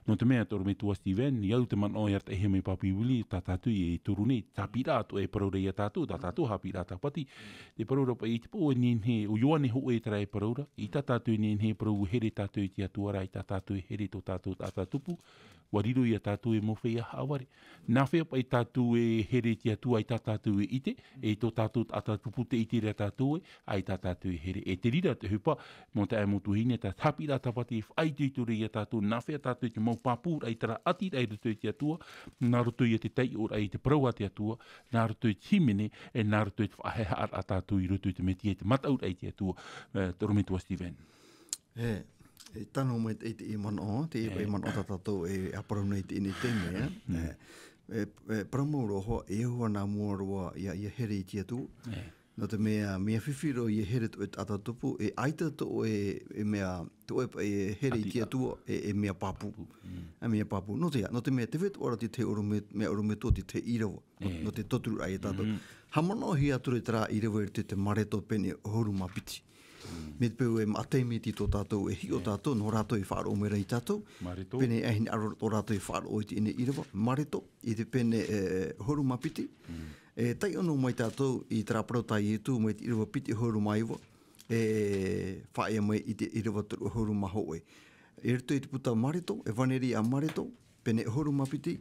No te mea tōru me tua Steven, iau te man o iarta ehe me papi wili, tā tātou i turu nei, tā pira ato e paraura i a tātou, tā tātou Haapiiraa Sabati, te paraura pa i te po e nene, o ioane ho e tara e paraura, i tā tātou nene parau here tātou i te atuara, i tā tātou here tō tātou tupu, wariro i a tātou e mowhai a haware. Nā whea pa i tātou e here te atua i tā tātou e ite, e tō tātou tupu te ite rea tātou e, ai tā tātou e here. E te rira te hupa, mo te ai motu hine, tā Haapiiraa Sabati e whaitutore i a tātou, nā whea tātou te mau pāpūra i tara ati ai roto i te atua, nā roto i a te tei ora i te parau a te atua, nā roto i te himene, e nā roto i te whaheha a tātou i roto i te meti e te mataura i te atua. Toro me tua Steven. Tano mai te i man o, te i man o tatato e aparonei te ini te mea. Pramoro ho e hoa nā mua roa ia here i tia tu. No te mea whiwhiro i here tu e atatupu, e aita to e mea, to e here i tia tu e mea papu. A mea papu. No te mea te wetu ora te mea urumeto te irawa. No te toturu ai e tato. Hamano hi ature tra irawa e te mareto pene horu mapiti. Me te peu e matei me ti tō tātou e hi o tātou, no rātou i whaaro o mera i tātou. Mareto. Pene e hini aro o rātou i whaaro o i te ine irawa. Mareto, i te pene horu mapiti. Tai ono mai tātou i traparau tai e tū mai te irawa piti horu maiwa. Whaia mai i te irawa turu horu maho e. E rito i te puta mareto, e vaneri a mareto, pene horu mapiti.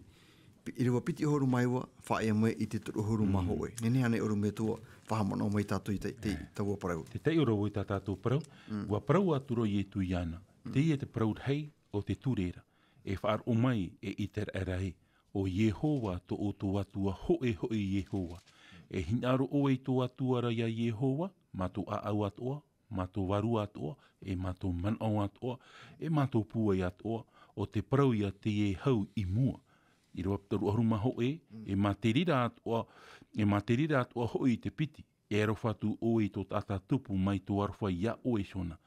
Irawa piti horu maiwa, whaia mai i te turu horu maho e. Nene ane oru me tua, whahamana o mai tātou i te taua parau. Te tei ora o i tā tātou parau. Wa parau aturo i e tu iana. Te i e te parau hei o te turera. E whaar o mai e iter erahe. O Yehowa to o tō atua hoe Yehowa. E hinaro o e tō atua raia Yehowa, ma tō aau atoa, ma tō waru atoa, e ma tō manau atoa, e ma tō puai atoa, o te parau ia te e hau i mua. I roa pitaru aruma ho e ma te rira atua ho i te piti. E arofatu o e tō tata tupu mai tō arofa ia o e sona.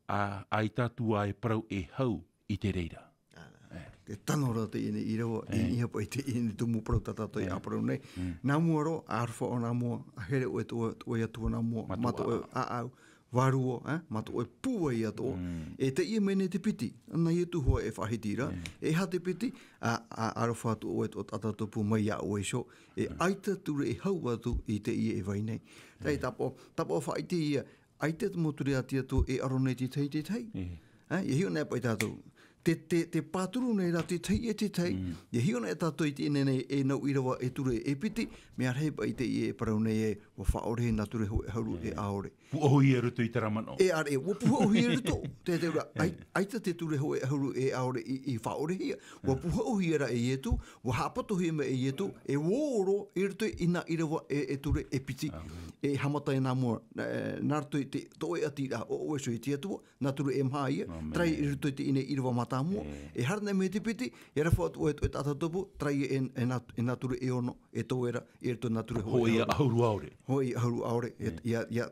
Ai tātua e parau e hau i te reira. Te tano rā te ine i rawa, i hapa i te ine tumu parau tatato i aparau nei. Nā mua ro, arofa o nā mua, here o e tō i atua nā mua, mato e aau, waruo, mato e pua i atua. E te ia mene te piti, ana i tu hoa e whahitira, e ha te piti, arofa atu o e tō tatatupu mai a o e so, e aita ture e hau atu i te ia e vai nei. Tei tapo whaite ia, aita te moture ati atu e aronei te tei te tei. E hio nei pai tātou. Te pāturu nei rā te tei e te tei. Ia hio nei tātou i te ene nei e nau irawa e ture e piti, mea rei pa i te i e parau nei e wa whaore nā ture ho e hauru e aore. Puohi e rutu i te ramano. E are, wa puohi e rutu. Te ura, aita te ture ho e hauru e aore i whaore hia. Wa puohi e ra e ietu, wa hapato hia me e ietu, e wōro e rutu i nā irawa e ture e piti. E hamata e nā mua, nā rutu i te toe ati rā o oeso i te atua, nā ture e mha ia, trai i rutu i te ine irawa mata mua, e harana me te piti, e rafa atu e tatatupu, trai e nā ture e ono, e tōera, e rutu nā ture ho e auru aure. Hoi auru aure, ia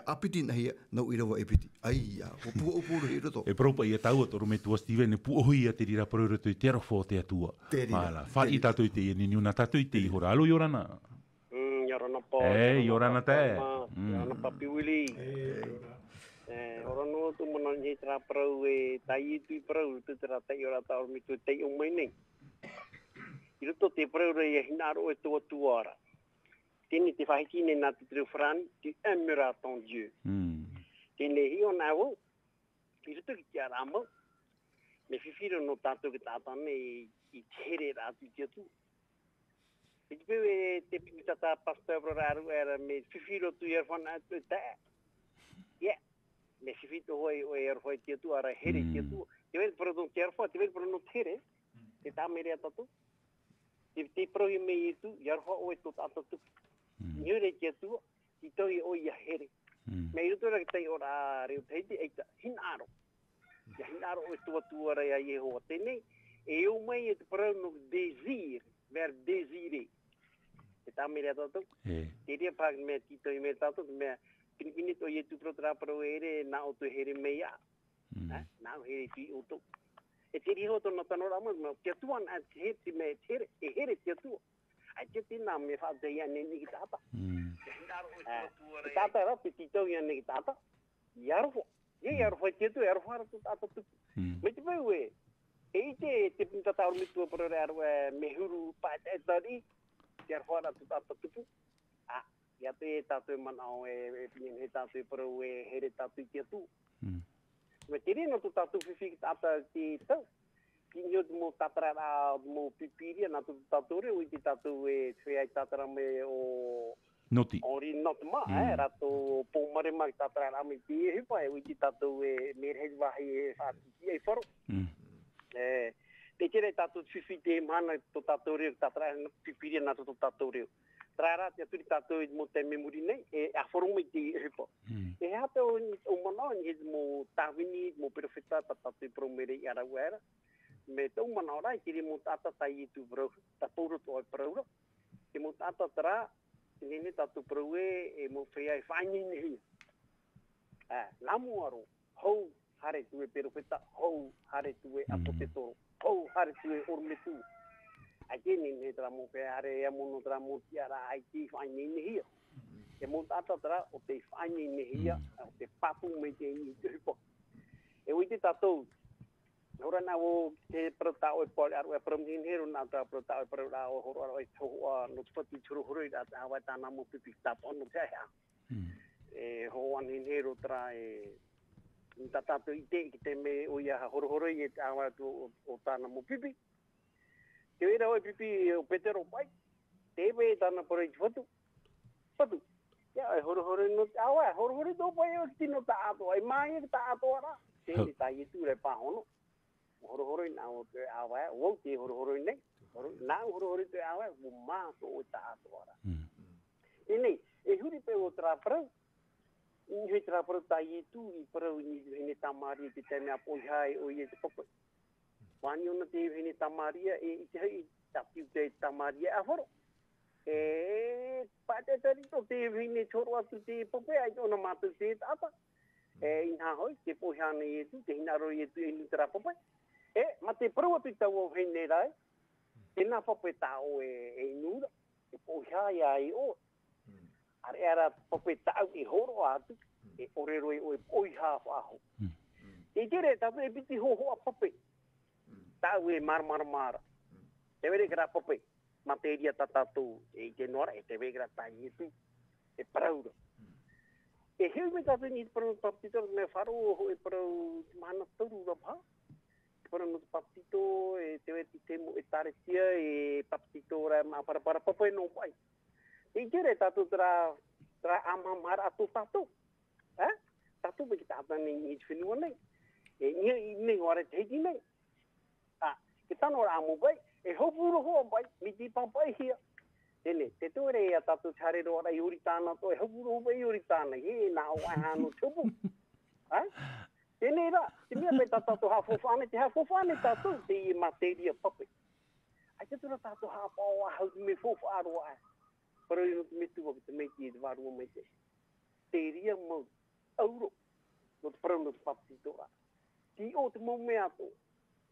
apiti na hia, nau irawa e piti. Ai, o pua upuru i ruto. E propa i a tau atoru me tua Steven, e puohi a te rira paru rutu i te arofo te atua. Te rira. Wha i tātou i te i niuna tātou i te i hora. Alo, Yorana? Yorana po. Yorana te. Yorana papi wili. Orano tu manan he tra parau e tai tu parau tu tra tai ora ta o mi tu tai o mai nei. I ruto te parau re hinaro e to tuara. Tini te whahitine nā te tru fran, tu aimeras ton Dieu. Tene hi o nā wo, i ruto ki te aramo, me whiwhiro no tātou ki tātane i tere rā tu te atu. I te pewe te pipitata pastor raru era me whiwhiro tu i arwhana atu e tae. Yeah. Me whiwhito hoi o e arwhai te atu, ara here te atu. Te wei para don te arwhai, te wei para no tere, te tā mere atatu. Te prohi me i tu, i arwhai o e tō tātatu. Niure te atu, ti toi o i a here. Me i rutura ki tei ora reo teiti, eita hinaro. Ia hinaro o e tua tua rea Yehowa tēnei, e o mai e te parau no désir, verbe désirer. E tā mere tātou. Te rea pāk mea ti toi mere tātou, mea pinipini to i e tu protara parau ere, nā o tu here mea. Nā o here tu i o tō. E te riho tō na tanora mo, te atuan a te me tere, e here te atua. Ai te tina me whaate ia nene ki tāta. Ki tāta e rapi titau ia nene ki tāta. I arofo. Ia arofo te tu, arofo ara tu tāta tupu. Me te pau e i te pintata aru mitua parore aru me huru pae tari, te arofo ara tu tāta tupu. Ia te tātou e manao e pinin he tātou e parau e here tātou i te atu. Me te rena tu tātou whiwhi ki tāta te tau. Kinyo tu mo tatara mo pipiria na tu tatore o te tatu e tue ai tatara me o noti ori not ma rato po mare ma tatara me ti e pa e te tatu e merhe vahi e fati e foro te tere tatu fifi te mana to tatore tatara pipiria na to tatore trara te turi tātou i mo te memori nei, e a whorongo i te hipo. E hata o mana ni mo tāwini, mo perofeta tātou i promere i arawera, me tau mana ora i tiri mo tātou tai i tu brau, ta pōro tō ai praura. Te mo tātou tara, nene tātou brau e mo whea e whaini nehi. Lamu aro, hou hare tu e perofeta, hou hare tu e apotetoro, hou hare tu e ormetu. Ai tēne ne tera mo pe are e mono tera mo tiara ai te whaini nehia. E mo tata tera o te whaini nehia, o te papu me te i te hipo. E ui te tatou, ora nā o te protao e pole aru e promhinheru nā tā protao e protao o horo aro e tohua no tupati turuhurui rā te awai tāna mo pipi tapo no te hea. E ho anhinheru tera e ta tatou i te ki te me o ia horohoroi e te awai o tāna mo pipi. Te wera oi pipi o petero pai, te ewe tāna pora i te whatu. Whatu. Ia, e horo no te awa, horo tō pai o ki tino tā atoa, e mai e tā atoa rā. Tēne tā i tūre pāhono. Horo i nā o te awa, wau te horo i nei. Nā horo te awa, o mā tō o tā atoa rā. E nei, e huri pe o trāparau. I hui trāparau tā i tū, i parau i ne tamari te tēne a poihai o i e te papai. Wani ona te hene tamaria e i te hei tapiu te tamaria a horo. E pate tarito te hene toro atu te pope ai ona mātou te tata. E inha hoi, te pohane e tu, te hinaro e tu e nutara pope. E ma te parau atu i tau o hene rai, te nā pope tau e nura, e pohai ai o. Are ara pope tau e horo atu, e orero e o e poiha whaho. E tere, tatu e piti hoho a pope. Tau e mara. Te were kara pope, materia tatatu e te nora, e te were kara tai e tu, e praura. E heu me tatu ni parau paptito, me wharo ho e parau mana turu rapa. Parau no paptito, e te were te mo e taretia, e paptito ra ma para pope no pai. E kere tatu tra amamara atu tatu. Tatu me ki tata ni whenua nei. E ni ore te hiki nei. Ke tano rā mo bai, e hopuro hoa bai, mi ti papai hia. Tene, te tuere e a tatu tarero ara i uri tāna to, e hopuro hoa bai i uri tāna, he nā o ahano tupu. Tene rā, te mea pe tatu hafofane, te hafofane tatu, te i materia papai. Ai te tura tatu hapau ahau me fofaro ai. Pero ino te metu wapi te meiti e te varua mai te. Te ria mau, auro, no te parau no te papitito rā. Ti o te mau mea to,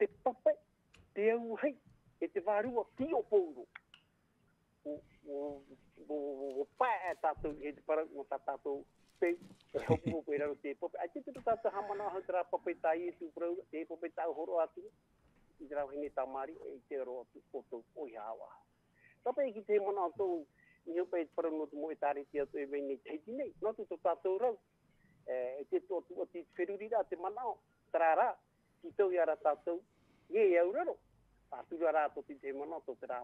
te papai, te au hei, e te wārua ti o pōro. O pae tātou, e te parau, no tātou pei, e hopu hopu e raro te pope. Ai te tātou hamana hau te rā papai tā i tu praura, te pope tā horo atu, i te rau hene tā mari, e te ro atu, o tō oi hawa. Tāpai ki te mana tō, ni hopa e te parau no te mo e tāre te atu e vene teiti nei, no tu tō tātou rau, e te tō tu o te wheruri rā, te manao, tarā, ki tau i ara tātou, ye e auraro. Pātura rā tō te manao, tō te rā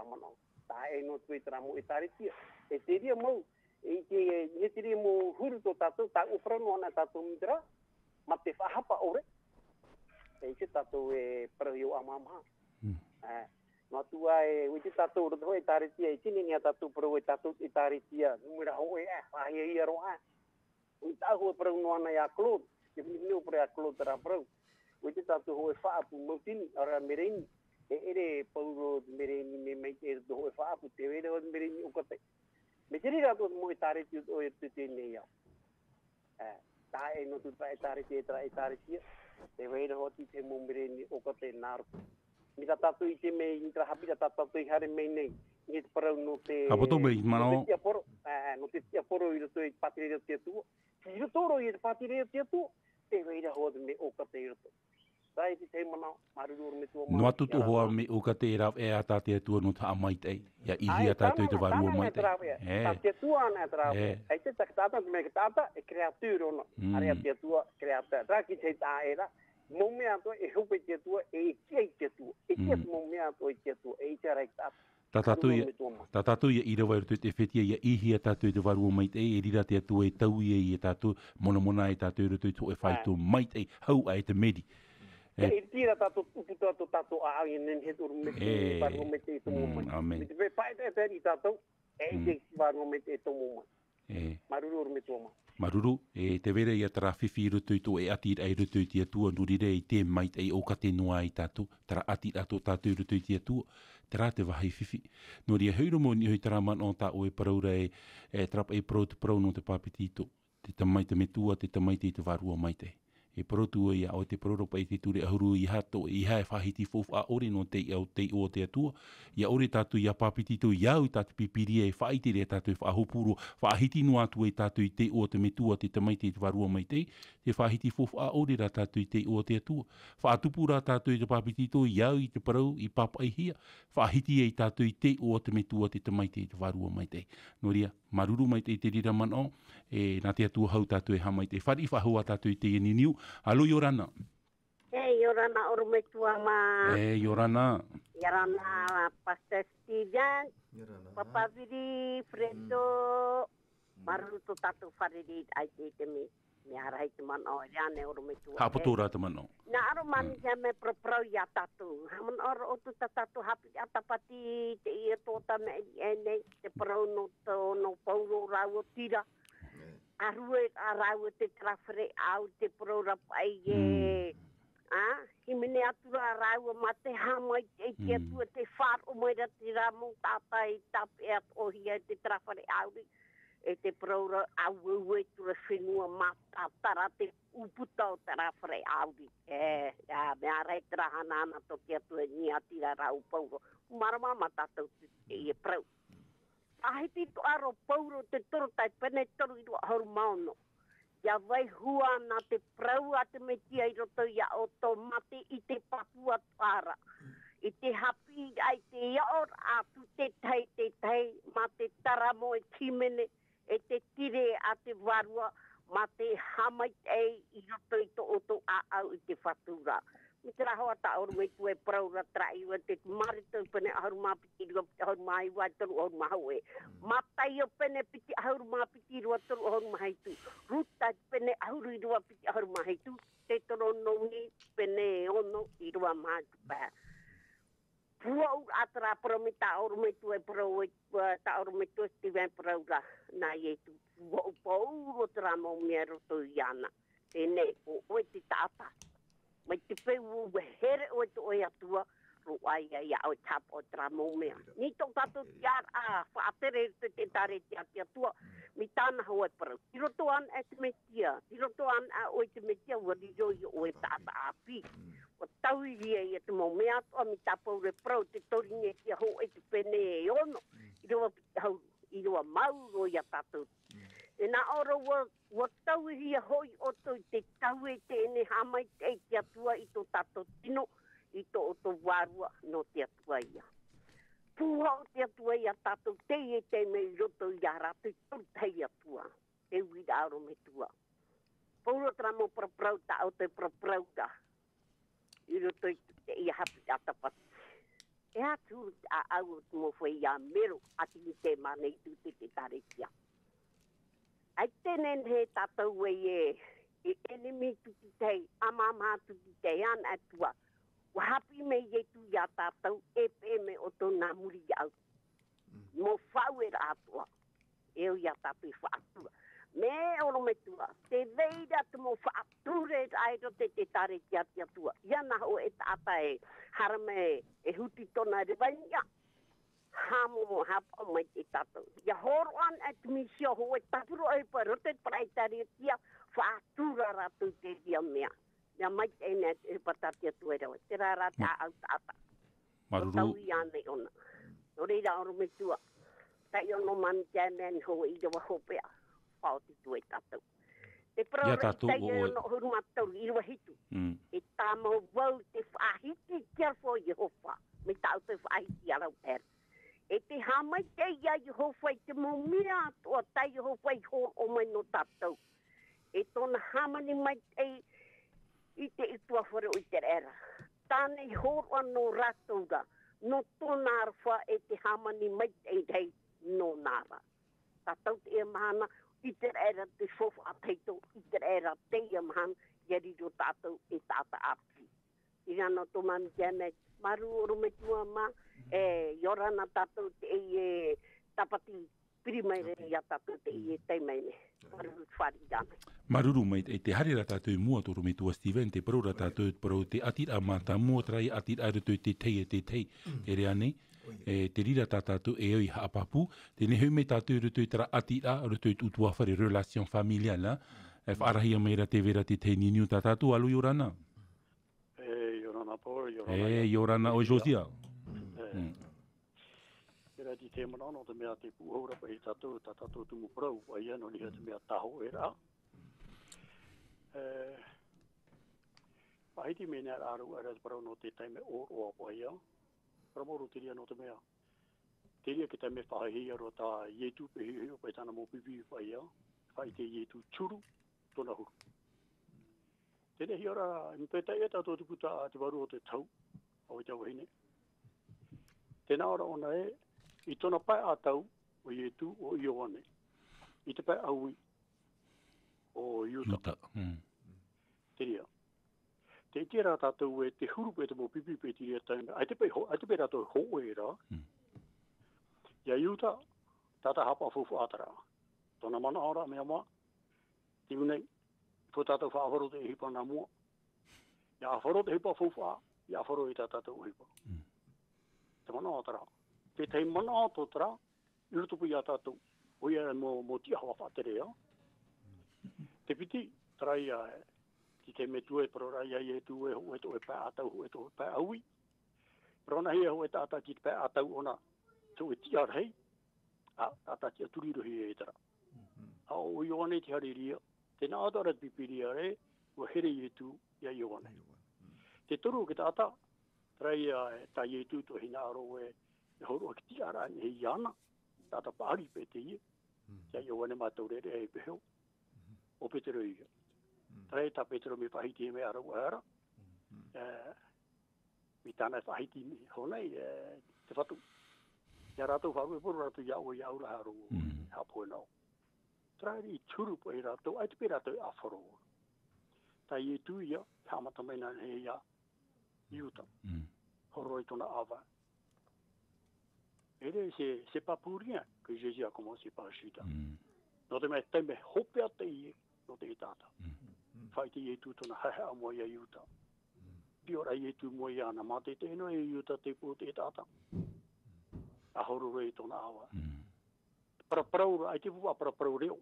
manao. Tā e no tue te rā mo e tāretia. E te ria mau, e te ria mo huru tō tātou, tā uprano ana tātou mitra, ma te whahapa ore. E te tātou e parahi o amamaha. Nā tua e, ui te tātou roto e tāretia, e tine ni a tātou parau e tātou e tāretia, numera ho e whahia i aro ui tāhu e parau no ana i a Claude, e whini o parau a Claude rā parau. Ui te tātou ho e whaapu mautini, ara mereni, e ere pauro mereni me mei te ere ho e whaapu, te were ho mereni o kate. Me te rira tō mo e tāreti o e te tēnei au. Tā e no tu tā e tāreti e tāreti, te were ho te mo mereni o kate nāru. Mi tā tātou i te mei, ni tra hapira tā tātou i hare mei nei, ni te parau no te... Apoto mei, mano... No te tia poro i roto i patireo te atua. I roto ro i te patireo te atua, te were ho me o kate i roto. Sai te te mana, marururu me tua mana. No atu tu hoa me uka te rau e a tātia tua no ta amai tei. Ia ihi a tātua i te warua mai tei. Tātia tua ana e trau. Hei te tāta me ka tāta e kreatūra ona. Are a te tua kreatūra. Rā ki te tā e rā. Mō mea atua e hupe te tua e kia i te tua. E kia mō mea atua i te tua. E i te rei tāta. Tā tātou ia irawa i te whetia ia ihi a tātou i te warua mai tei. E rira te atua e tau ia i a tātou. Mona i tātou i roto i tō e whaitu mai tei. Hau a e te meri. E tira tātou uputu tātou a au i nen he turu me te warua mai tei tō mō mai. Me te whai te i tātou. te wāno me te tomo maruru me toma. Maruru, te vere ia tara whiwhi rutu i tō ati ai rutu i tia tua nurire i te mait ai o ka te noa i tātou, tara ati ato tātou rutu i tia tua, tara te wahi whiwhi. Nori e heuro mo ni hui tara man o tā o e paraura trap e pro te pro no te pāpiti ito, te tamaita me tua, te tamaita i te varua maite. E protua ia o te proropa i te ture ahuru i hato i hae whahiti fofu a ore no te au te o te atua. Ia ore tātu ia papiti tu iau i tātu pipiria e whaitire tātu whahopuro whahiti no atu e tātu i te o te metua te tamaiti i te varua mai te whahiti fofu a ore rā tātu i te o te atua. Whaatupu rā tātu i te papiti tu iau i te parau i papa i hia. Whahiti e tātu i te o te metua te tamaiti i te varua mai te. Noria, maruru mai te i te rira man o, nā te atua hau tātu e hamai te whari whahua tātu i te niniu. Alo Yorana. Yorana orumetua ma. Yorana. Yorana Pastor Steven. Papa Viri, Fredo. Maruto tatu whariri ai te me. Me arai te man o riane orumetua. Hapoto rā te man o. Nā aro mani kia me proprau ia tatu. Haman oro otu tatu hapi atapati te ia tōta me ene. Te parau no pauro rau o tira. Arue arau te trafere au te prora pai e himene atura arau ma te hamai e te atua te whar o moira te ramo tata i tape at ohia te trafere au e te prora au ue tura whenua ma tatara te uputa o trafere au mea rei trahana ana to te atua ni atira rau pauro marama ma tatou te e prau. Ahiti to aro pauro te toro tai pene toro i rua hauru maono. Ia vai hua na te prau a te metia i roto ia o tō mate i te papua tāra. I te hapi ai te iaor atu te tai ma te taramo e kimene e te tire a te varua ma te hamai ei i roto i to oto a au i te whatura. Mi te rahoa ta oru me tue praura trai ua te marito pene aharu mapiti rua piti aharu mahi wai toru aharu mahaue. Matai o pene piti aharu mapiti rua toru aharu mahaitu. Ruta pene aharu i rua piti aharu mahaitu. Te toro nongi pene ono i rua mahaitu pā. Pua u atara promi ta oru me tue praua ta oru me tue Steven praura na ietu. Pua u pauro tera mo mea roto i ana. Tene o oe te tata. Mai te peu here o te oe atua, ro ai ai au tap o tramo mea. Ni tō tātou tiar a whaatere te tare te atua, mi tāna hau e parau. I roto an e te metia, i roto an a oe te metia, wari roi o e tāta api. O tau i e te mo mea atua, mi tāpau re parau, te toringe kia ho e te pene e ono. I roa mau roi a tātou. E nā ora wa tau hia hoi o tō te tau e tēne hamai te te atua i tō tato tino, i tō o tō wārua no te atua ia. Pūha o te atua ia tato te e te me roto ia ratu i tō te atua, te uira aro me tua. Pūro tramo praprau ta o te praprau ta, i roto i te ia hapi atapati. E atu a au o tumo whai ia mero, ati i te mane i tu te tare kia. Ai tenen he tātou e enemi tuki tei, amama tuki tei an atua. Wa hapi me ye tu ia tātou e pe me o tō nā muri au. Mo whau e rātua, e o ia tātou i whaatua. Me oro me tua, te veira te mo whaature aero te tare kia tia tua. Ia naho e tāta e harame e huti tona rewainia. Hamo hapa mai te tato. Ia horo an at misio ho e tapuro e pa rote praitari tia whaatura ratu te dia mea. Ia mai te ene e patatia tuera. Te rara ta au tata. Maruru. O tau i ane ona. O reira oro me tua. Tai ono mani te amen ho i rewa hopea. Whaoti tu e tato. Te prore tai ono huru matau i rewa hitu. E tamo wau te whahiti kia fo Jehova. Me tau te whahiti arau era. E te hamai te ia Jehova i te momia atua tai Jehova i hō o mai no tātou. E tōna hamani mai te i te itua whare o i te era. Tāne i hōroa no rātouga, no tōna arwha e te hamani mai te rei no nāra. Tātou te ea mahana i te era te whofu a teito, i te era te ea mahana, ieri ro tātou e tāta api. I rana tō mani tēne, maru oro me tua ma, e yorana tātou te tapati primeira ia tātou te i te meine. Maruru whari dana. Maruru mai te harira tātou mua toro me tua Steven, te paraura tātou parau te atira mata mua trai atira rutu te tei e te tei. E rea nei, te rira tātou e oi haapapu, te nehu me tātou rutu tara atira rutu utua whare relation familiala, e whaarahia meira te vera te tei niniu tātou alu yorana. Yorana po, Yorana o Josia. Era di te mana no te mea te puhora pa i tātou tumu prau, pa ia no liha te mea taho era. Pahiti me nea aru era te parau no te taime o pa ia. Pramoru te ria no te mea. Te ria ki taime whahihia ro tā ietu pehihio pa i tāna mō pipi pa ia. Whai te ietu churu tona huru. Tene hi ora, mpeta e tātou te puta te waru o te tau, o i tau hine. Tēnā ora ona e, I tona pai a tau, o ietu, o ioane. I te pai aui, o iuta. Te ria. Te tira tātou e te huru pe te mō pipi pe te ria taime. Ai te pai tātou ho e ra. Ia iuta, tāta hapa fufu atara. Tona mana ora mea moa. Te unei, po tātou whaafaro te hipa nā mua. Ia awharo te hipa fufu a, ia awharo I tātou hipa. Te mana atara. Te tei mana ato tara, irutupu I a tātou. O ia mō tia hawa whaatere, Te piti, tara ia ki te me tue, parora ia e tue, ho e to e pai atau, ho e to e pai aui. Parona hea ho e tāta ki te pai atau ona, to e tia rei, tāta ki a turirohi e tara. A o ioane te hariria, tēnā atara te pipiria re, o here i tu ia ioane. Te toru ki tāta, tara ia tā i tu to hina aro e horo ki tia ara he iana, tāta pāri pe te ia, ia ioane mātou re e peheo, o petero ia. Trai tā petero me whahiti e me ara uara, mi tāna e whahiti me honei te whatu. Ia rātou wharu e poru rātou iau e aura haru hapo e nao. Trai I turu po e rātou, ai te pe rātou a wharo. Tā I tu ia, tāmata meina he ia, iuta. Horo I tona awa. Ere c'est pas pour rien que Jésus a commencé par chuta. No te me teme hopea te I, no te I tata. Whai te I tu tona hahe a moia iuta. Piora I tu moia ana mate te no e iuta te po te tata. A horo rei tona awa. Paraparau, ai te pua paraparau reo.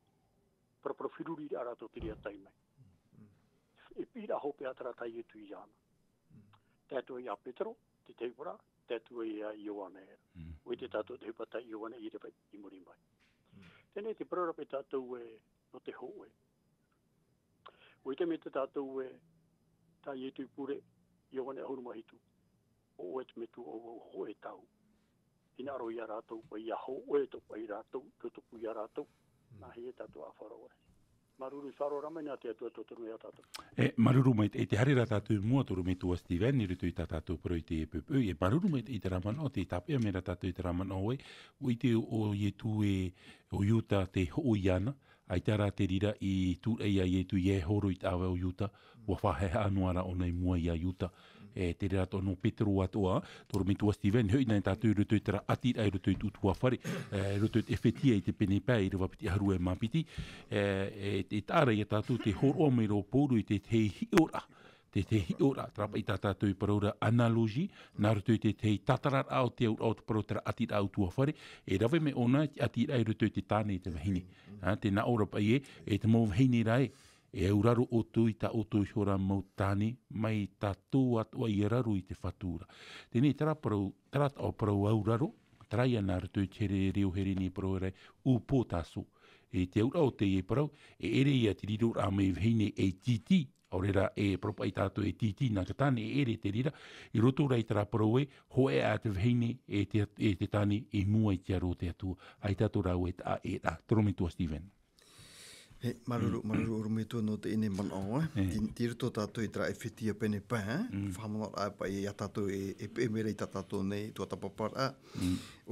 Paraparau whiruri ara to te ria taimai. E pira hopea tara tai I tu I ana. Tātou I a Petro, te teipura, tātou I a Ioane. Oi te tātou te hipa tai Ioane I te pai I muri mai. Tēnei te parara pe tātou no te hoe. Oi te me te tātou tā I tu pure Ioane ahuru mahitu. O oe te me tu o hoe tau. Ina aro I a rātou, pa I a hoe to pa I rātou, tutupu I a rātou. Nā hei tātou a wharaore. Maruru wharo rama nā te atua tōtoro mea tātou. Maruru mai te harira tātou mua toro me tua Steven, I rutu I tātou pro I te epupu. Maruru mai te I te ramana o te tapea mera tātou I te ramana oe. O I te o ietu o iuta te ho iana. Ai tara te rira I tu eia ietu ie horo I tāwe o iuta. Ua whaheha anuara o nei mua I a iuta. Te rira tono Petro atoa, toro me tua Steven, hoi nei tātou rutu I tara atira I rutu I tutua whare, rutu I whetia I te pene pā I rewa piti haru e mapiti, te tāra I tātou te horo me ro pōru I te hiora, te hiora, trapa I tātou I paraura analogi, nā rutu I te tatarar au te au te parau tara atira au tua whare, e rawe me ona atira I rutu I te tāne I te wahine, te nā ora pa te mō wahine rai, e auraro o tu I ta o tu hora mau tāne, mai ta tō atua I raru I te whatura. Tēnei tara o parau auraro, traia nā ratu I tere reo here ni parau rai, u pōtaso. E te aura o te e parau, e ere I a te riro a mei vheine e titi, o rera e propa I tātou e titi nā ka tāne e ere te rira, I roto rai tara parau e, hoe a te vheine e te tāne e mua I te aro te atua. Ai tātou rau e ta e ta. Toro me tua Steven. Maruru me tu no te ine man awa. Tiro to tātou I tra e whitia pene pā. Whamanot a pa I a tātou e mere I tātou nei tua tapapara.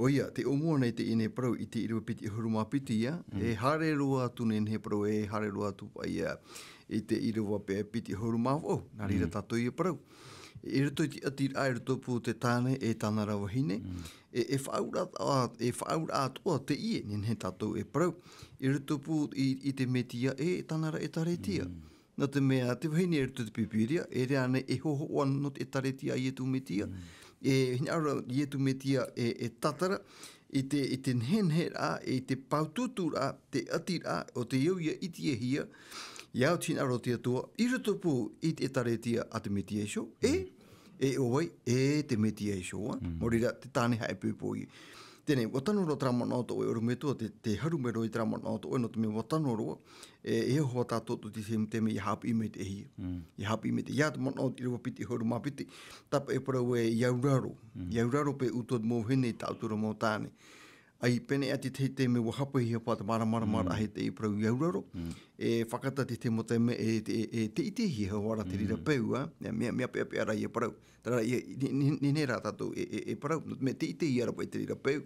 Oia, te omua nei te ine parau I te irua piti huruma piti ia. E hare roa tu nen he parau e hare roa tu pa ia I te irua pe piti huruma o. Nā rira tātou I parau. I roto i te atira ai roto pu te tāne e tāna rawahine. E whaura atoa te ie, nin he tātou e parau. I roto pu i te metia e tānara e taretia. No te mea, te wahine e roto te pipiria, e rea ne e hoho anu no te taretia i e tu metia. E hinaura i e tu metia e tatara, i te nhenhera, i te paututura, te atira, o te iuia iti e hia, iau tina aro te atua, i roto pu i te taretia a te mediation, e oi, e te mediation, morira te tāne hae pūpoi. Tēnei, watanoro tramana o e orumetua, te harumero i tramana o no te me watanoro, e hoa tātou te me i hapi me te hia. I hapi me te ia te mana o i rewa piti horu mapiti, tapa e parau e iauraro. Iauraro pe utot mō hene i tātura mō tāne. Ai pene ati te me wahapa hia pāta mara ahe te i parau iauraro. E whakata te mo te me te ite hia wara te rira peu, mea pea ara i e parau. Tara ni nera tātou e parau, me te ite hia rapa i te rira peu.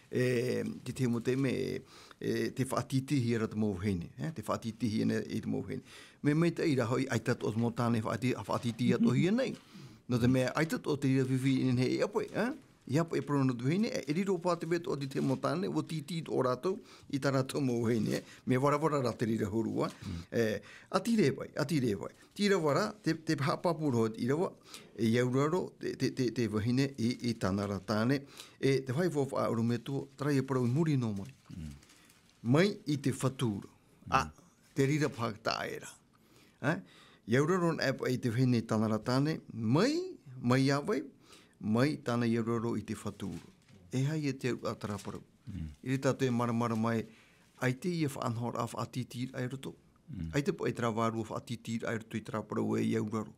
Te mo te me te whaatiti hia rata mō hene. Te whaatiti hia e te mō hene. Me mei te ira hoi aitato o mō tāne whaatiti ato hia nei. No te mea aitato o te rira whiwhi in he apoe, I hapa e prono tu hene, e riro pāte beto o te mo tāne, o titi o rātou, I tā rātou mō hene, me warawara rā te rira horua. Ati rewai. Tira wara, te hapapuro i rawa, e iauraro, te wahine I tāna rā tāne, e te whaifofa a urumetua, trai e parau muri no mai. Mai I te whatūra. Te rira pākta aera. Iauraro na epa I te wahine tāna rā tāne, mai awai, mai tāna iauraro I te whatūra. E hai e te atara parau. I tātou e maramara mai, ai te ia whaanhora a whaatitir ai roto. Ai te po e trawaru a whaatitir ai roto I tara parau e iauraro.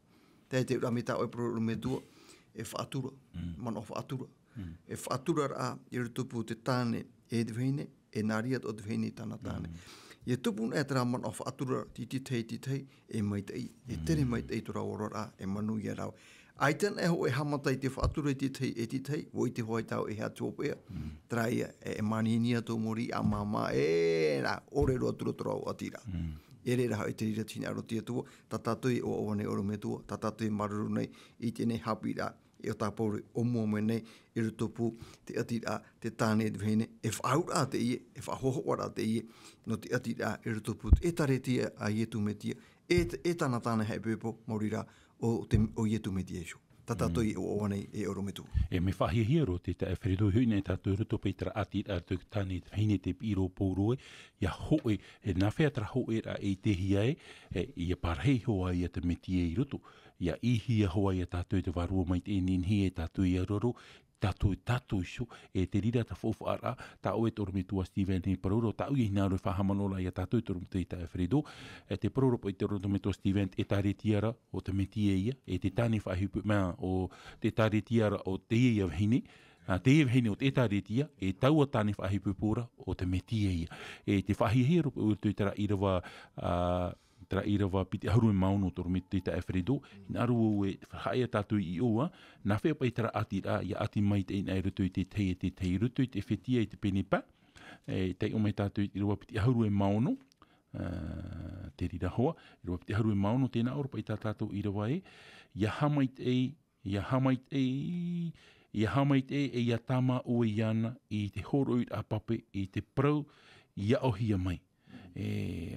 Te ramita o e parau me tua, e whaatura, mana o whaatura. E whaatura ra I roto pu te tāne e te whaine, e nāriat o te whaine tāna tāne. Ia tupu e tara mana o whaatura titei, e maitei, e tere maitei tora ora ra, e manu ia rau. Ai tēnā e ho e hamatai te whaatura e titei, o I te hoi tau e hea tōpea. Traia e maninia tō mori a mama nā, ore roa tura o atira. E re raha I te rira tina aro tia tua, ta tātui o awane oro me tua, ta tātui maruru nei, I tēnei Haapiiraa, e o tāpore o mua me nei, I roto pū, te atira, te tāne te whene, e whaura te ie, e whahohoara te ie, no te atira, e roto pū, e taretia a ietu me tia, e tāna hei pēpo, morira, o ietu mediation. Tatatoi o oanei e orometu. E me whahihia ro te tae wheredo huine tātou ruto peitara ati tātou tāne hine te piro pōroe, ia hoe, e nā wheatra hoe ra e te hiae, ia parhei hoa ia te metie I ruto, ia ihia hoa ia tātou te warua mai te enin hie tātou ia roro, tātou iso, e te rira ta whawhaara, tā oe torometua Stephen he paroro, tā ui hinaru whahamanola ia tātou torometua I tae wheredo, te paroro po I torometua Stephen, e tāre tiara o te metie ia, e te tāne whahipu mea o te tāre tiara o te ia hine, te ia hine o te tāre tia, e taua tāne whahipu pōra o te metie ia. E te whahihero po urtui tara irawa, tara irawa piti haru e mauno toro me te tae wheredo, in aru e whaia tātou I oa, nā whea pai tara atira, ia ati mai te ina e rutu I te tei rutu I te whetia I te penepa, te o mai tātou I irawa piti haru e mauno, te rira hoa, irawa piti haru e mauno, tēnā oro pai tātou irawa ia hamait e ia tama ue iana I te horo I a pape I te prau ia ohia mai.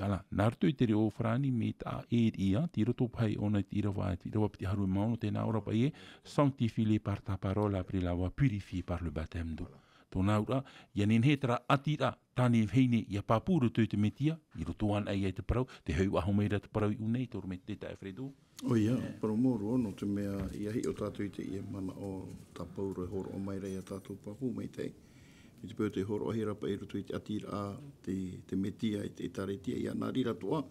Ala, nā rutu I te reo whrani me tā ia, ti roto pai ona I irawa piti haru e mauno, tēnā ora pai sanctifie par ta parole, après l'avoir purifié par le baptême d'eau. Tōnā ura, ia nenhetara atira, tāne heine ia pāpūru tui te metia, I roto an ai te parau, te heu aho meira te parau I unei, tōru me te tae wheredo. O ia, paromoro ono te mea, ia hi o tātou I te ia mana o tā pauro e horo o mai rei a tātou papu mei tei. I te pēo te horo ahira pa I roto I te atira a te metia I te taretia. Ia nā rira toa,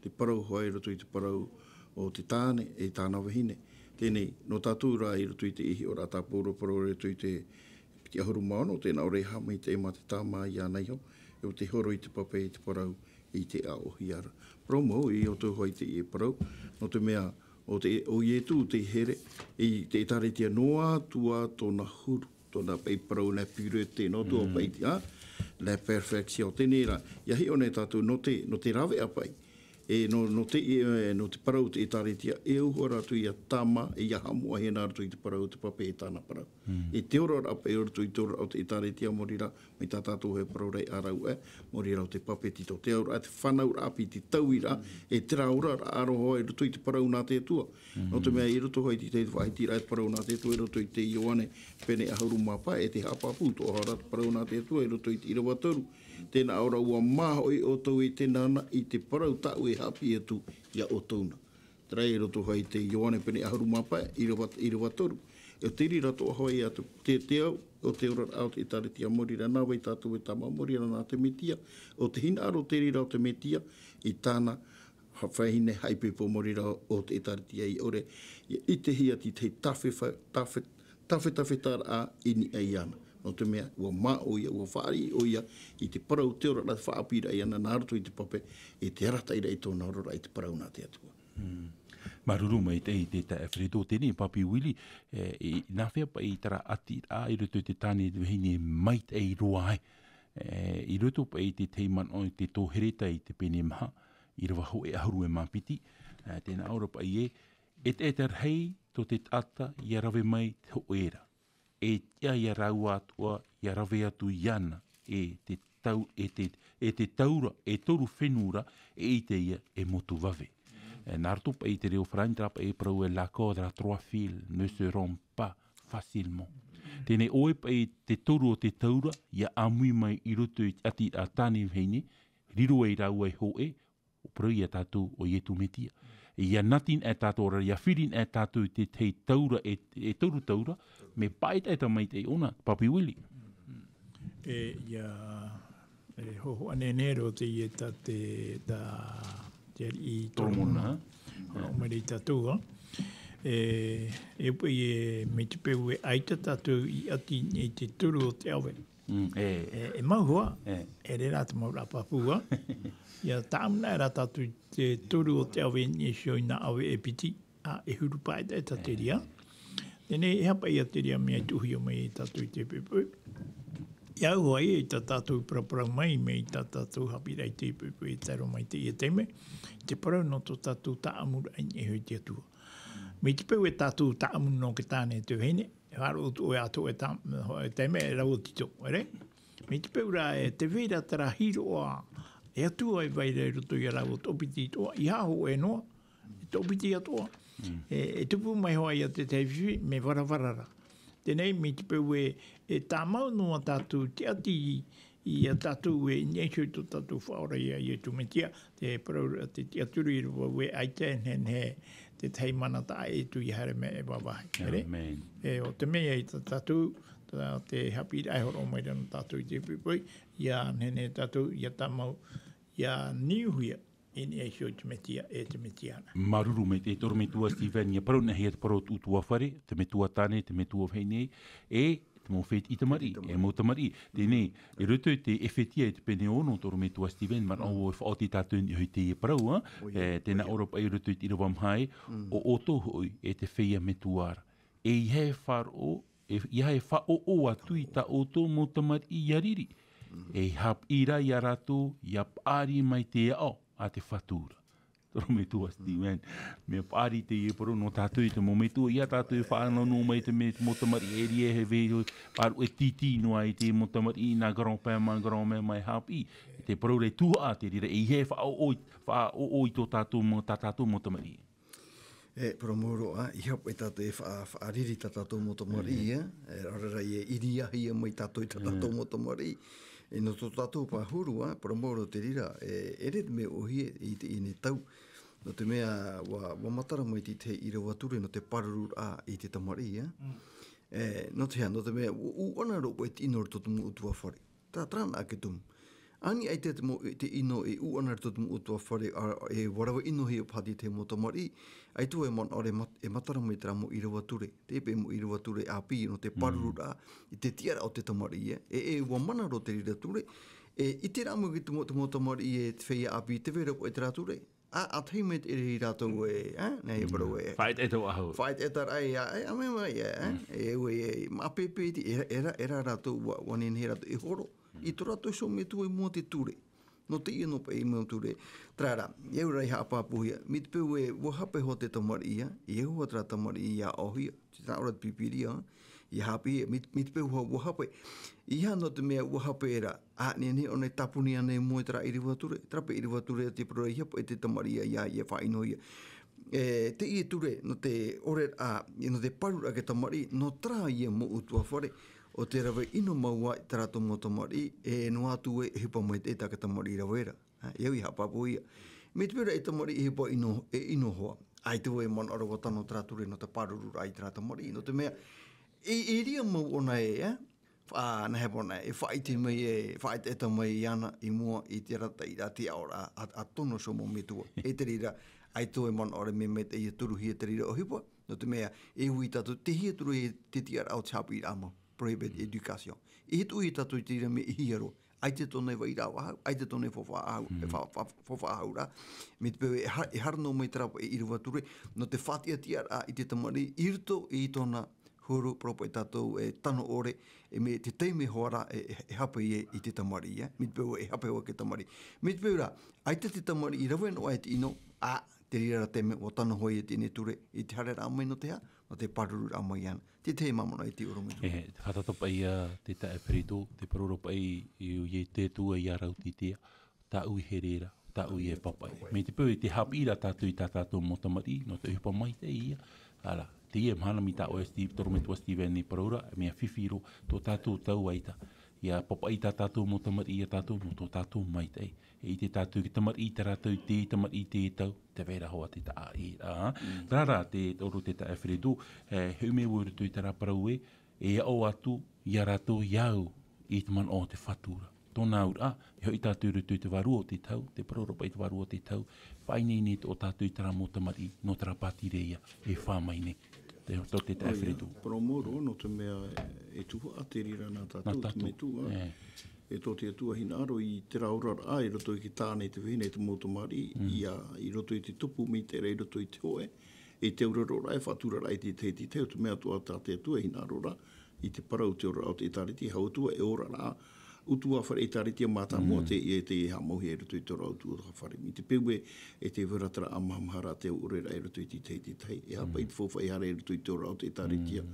te parau hoa I roto I te parau o te tāne e tāna wahine. Tēnei, no tātou rā I roto I te ihi o rā tā pauro parau roto I te piti ahuru maono, tēnā o rei hama I te ema te tāma I anai ho, e o te horo I te pape I te parau I te ao hiara. Promo I o tō hoa I te I parau, no te mea o ietu te here, I te taretia noa tua tōna huru. Tōna pei parau na purete, no tua pei la perfection. Tēnei rā, ia hi o nei tātou no te rawe apai. no te parau te etaretia, e uho ratu i a tama, e ia hamua he nā ratu i te parau te pape e tāna parau. E te ora rapa e ratu i te ora o te etaretia, mori ra, mai tā tātou he parau rei arau mori ra o te pape tito. Te aura te whanau rapi, te tauira, e te raura aroho e ratu i te parau nā te atua. No te mea i ratu hoi te whaiti rai parau nā te atua, e ratu i te ioane pene ahuru mapa, e te hapapu, tō hara parau nā te atua, e ratu i te irawataru. Tēnā ora ua mahoi o tau i tēnana i te parau tau e hapi atu ia o tauna. Trai e roto hoi te ioane pene ahuru mapa, irawatoru. E o tiri rato hoi atu te au, o te ora au te taretia morira nā wai tātou e tama morira nā te metia. O te hina aro tiri rao te metia i tāna whaihine haipepo morira o te taretia i ore. I te hia ti te tawhetara a ini ai ana. No te mea, ua mā o ia, ua whaari o ia, i te parau te ora, lai whaapira i ana nāruto i te pape, e te arata ira i tōna ora i te parau nā te atua. Maruru mai te Fredo tēne, papi wili, nā whea pa i tara ati a i roto te tāne hine mait ei roa ai. I roto pa i te teiman o te tōhereta i te pene maha, i rawa ho e ahuru e mapiti, tēnā aura pa i e te hei to te tata i arawe mai te ho era. E tia ia rau atua, ia rawe atu iana, e te taura, e toru whenura, e i te ia e motu wawe. Nārtu pa i te reo wharaintrapa e prau e la kodra trois fil, ne se rompt pas facilement. Tēne oe pa i te toru o te taura, ia amui mai i roto i ati a tāne heine, riro e rau e hoe, o prau i a tātou o ietu metia. Ia natin e tātou ora, ia whirin e tātou te taura, e toru taura, me paita e tamai te ona, papi wili. Ia, hoho anenero te i ta te i toromona, o meri tatua. E pui e me te peu e aita tātou i ati i te turu o te awe. E mahua, e re rā te maura papua. Ia tāmuna e rā tātou te turu o te awe ni e shoi na awe e piti, a e huru paita e tateria. Tēne e hapa i a te rea mea tuhi o mai i tātou i te pepu. Ia ua i ta tātou praparau mai me i ta tātou Haapiiraa i te pepu i taro mai te ia teime. Te parau no tō tātou taamura ai e hoi te atua. Me te peu e tātou taamura no ke tāne te hene. Haro o e ato e teime e rau tito, ere? Me te peu rā e te vera tara hiro a e atua e vai rei roto i a rau topiti toa. I haho e noa, topiti atoa. E tupu mai hoa i a te teiwhi me warawarara. Tēnei me te peu e tā mau noa tātou te ati i a tātou e nēsho i tō tātou whaora i a i tu metia te parau te aturu i rua we aite hen he te teimana tā e tu i hare me e wawahi. E o te mea i tātou te Haapiiraa e horo mai rana tātou i te pupui i a nene tātou i a tā mau i a niuhia ini e shoi te metia e te metiana. Maruru me te toro me tua Steven, ia parau na hea te parau utua whare, te me tua tāne, te me tua wheinei, e te mō whet i tamari, e mō tamari. Tēnei, e roto te efetia e te pene ono toro me tua Steven, man o e whaoti tātou i hoi te e parau, tēnā Europa e roto i te irawam hai, o oto hoi e te wheia me tuara. E i hei wharo, i hei whao atu i ta oto mō tamari i ariri. E Haapiiraa i a rato, i a pāri mai te ao, a te whatura. Toro me tua Steven. Me pāri te e poro no tātou i te mo me tua. Ia tātou e whaana no mai te me motamari e rie he veo. Paru e titi noa i te motamari i nā grand-père mai Haapi. Te poro re tua a te rira. I he whao i tō tātou motamari. E promoro a I hapa I tātou e whaariri tātou motamari. E rarara I e iriahi a mai tātou I tātou motamari. E no tō tātou pāhuru, promoro te rira, e re me ohi I te ine tau. No te mea, wa matara mai te irawature no te pararu a I te tamari, no te hea, no te mea, uana roko e te ino ratotumu utua whare. Tā trāna ake tumu. Ani ai te ino e uana ratotumu utua whare, e warawa ino hei pati te mo tamari, ai tu e mon ore e matara mai tera mo irawature. Te pe mo irawature a pi no te pararu a I te tiara o te tamari, e wa mana ro te irawature, I te ramu ki te mo tamari e te whea a pi te vera po e te rature. A teimet e ri rātou nei bro e. Whait e tau aho. Whait e tar ai, a me mai e ue e mapepe ti era rātou wanin he rātou e horo. I tō rātou so me tu e mua te ture. no te ia no pa i mau ture. Trara, eu rai haapapuhia, mit peu e wahape ho te tamari ia, i e hua tra tamari ia ohia, te taura pipiria, i hapi, mit peu ho wahape. Iha no te mea wahape era, ni o ne tapuni ane moe tra iriwature, trape iriwature te pro ia po e te tamari ia i e whaino ia. Te i ture, no te ore no te parura ke tamari, no tra ia mo utua whare, o te rawe ino maua i tarato mo tamari, no atu e hipa mai te taka tamari rawera. Iau i hapapu ia. Me te pera e tamari i hipa ino hoa. Ai te ue mon ora watano trature no te paruru ai tara tamari. No te mea, e ria mau ona na hepona e whaite mai whaite mai i ana i mua i te rata i rati aora a tono so mo metua. E te rira, ai toe mon ora me te i turu hia te rira o hipa. No te mea, e hui tatu, te hia turu e te tiara au te Haapiiraa ama. Prohibit education. I hitu i tatu i tira me i hiaro. Ai te tone wa ira wahau, ai te tone fofa ahura. Me te pewe e harno mai trapa e iruwa ture. No te whatia tiara i te tamari, irto i tona huru propo e tatou e tano ore. E me te teime hoara e hape i te tamari. Me te pewe e hape o ke tamari. Me te pewe ai te tamari i rawe no ai te ino, te rira teme o tano hoi e tine ture i te hare ramai no te ha, no te paruru ramai ana. Te te mamona i te uromi ture. Te hatatopa ia te tae perito, te paroropa i e te tua i arau titea, ta ui herera, ta ui e papai. Me te pewe te Haapiiraa tātou i tātou motamari, no te upa mai te ia. Ala, te ia mhana mi tā o torometua Steven ni parora, mea whiwhiro tō tātou tau aita. Ia papai tā tātou motamari i a tātou no tō tātou mai te. E i te tātou ki tamari i te rātou te tamari i te tau, te vera hoa te tā i rā. Rara te oro te tā e whiredu, heume urutu i te rāparau e au atu i a rātou iau i te man o te whatura. Tōna ura, e hoi tātou urutu i te waru o te tau, te paroropa i te waru o te tau, whainei ne o tātou i te rā motamari no te rāpati reia e whāmai ne. Te te tā e whiredu. Promoro, no te mea e tuha a te rira nā tātou, te me tua. E tō te atua hina aro i te raurara i roto i ki tāne te whene te motomari, i roto i te tupu mi te rei roto i te hoe, e te urarora e whatura rai te te teo, te mea tua tā te atua hina arora, i te parau te ora o te tariti, hau atua e ora rā, utua whare e tariti a mātā mua te e te ha mohi e roto i te ora utua whare. Mi te pewe e te viratara a mahamahara te urera e roto i te te, e hapa i te fōwha i hara e roto i te ora o te tariti a.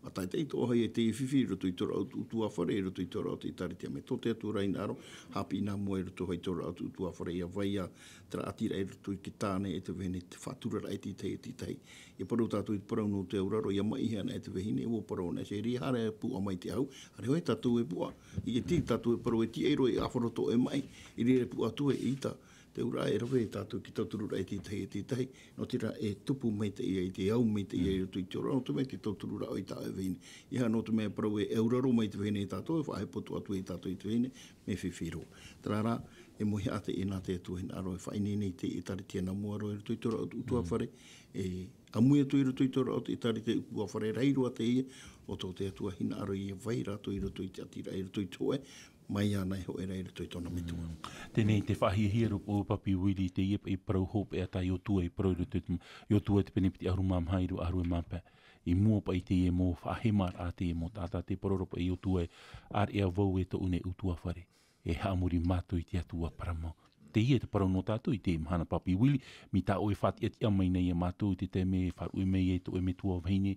A tai tei tō hai e te whiwhi roto i tōra utua whare e roto i tōra o te taritia. Me tō te atu rai naro, Haapiiraa mua e roto hai tōra utua whare i a vai a tra atira e roto i ki tāne e te wehine te whatura rai ti tei. E parau tātou i parau no te auraro i a mai hana e te wehine o parau na se ri hara e pu a mai te au. Are hoi tātou e pua. I e tī tātou e parau e ti eiro e awharoto e mai. I re pu atu e ita. Te ura e rawe tātou ki tauturu rai ti tei, no tira e tupu mei te ia i te au mei te ia i roto i te ora, no te mei te tauturu rai tā e vene. Iha no te mea parau e euraro mei te vene i tātou, e whae potu atu i tātou i te vene, me whiwhiro. Tarara, e mohi ate e nā te atu hina aro e whainene i te e taritia na mua aro e roto i te ora utua whare, e amui atu i roto i te ora o te tarite utua whare reiru a te ia, o tō te atua hina aro i e vai rato i roto i te atira i roto i toe, mai ana e ho era i roto i tōna metua. Tēnei te whahihia rupo o papi wili te iepa i parau hope e ata i o tua i parau i o tua te penipiti aru mamhairu aru e mampa. I mua pa i te e mō whahemar a te e mō tātā te paroropa i o tua e ar e a vau e to une utua whare. E haamuri mātu i te atua paramau. Te ia te parau no tātou i te mhana papi wili, mi tā oe whati ati amai nei e mātou i te te me wharu e mei e to e me tua vheine,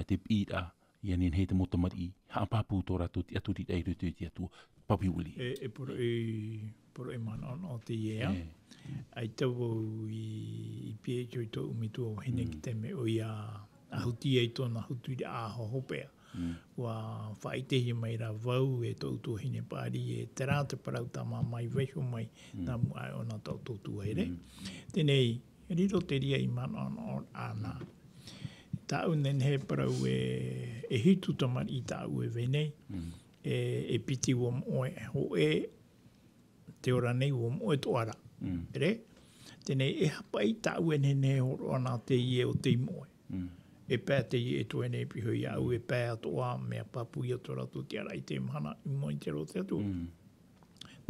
te pira, i anen hei te motamari, haapapu tō rātou te aturi ei rutu i te atua. Papi wili. E poro e mana o te iea. Ai tau i pie i tō umitu o hene ki te me o ia ahuti e tōna hutu i a hohopea. Wa whaitehi mai ra vau e tō tō hene pāri e te rā te parau tā mai weho mai nā mua e o nā tō tō tū heire. Tēnei, riro te ria i mana o ānā. Tāu nen he parau e hitu tamari i tāu e venei. E piti wam oe ho e te ora nei wam oe toara. Re? Tēnei e hapai tāu e nene horo ana te ie o te imoe. E pē te ie e toe nei piho i au e pē atoa mea papu i ato ratu te ara i te mhana i moi te rote atu.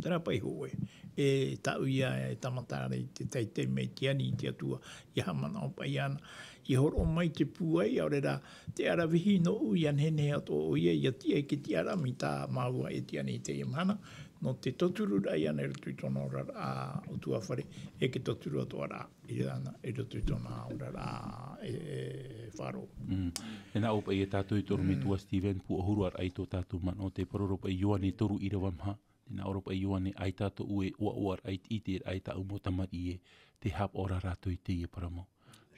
Tera pai hoe. E tāu ia e tamatare i te teite me tiani i te atua i hamana o pai ana. I horo mai te puai, aurera te ara vihi no ui anhene ato o ia, ia tia ki te ara mi tā maua e tiani te imhana, no te toturu rai ana ero tui tona ora a o tua whare, e ke toturu atu ara i rana ero tui tona ora a e wharo. E nā opa i e tātou i toru me tua Stephen, pu ohuru ar ai tō tātou man o te paroropa i ioane toru i rawa maha, te nā oropa i ioane ai tātou ue ua ar ai i te ai tā umotamari e te hap ora rātou i te i e paramau.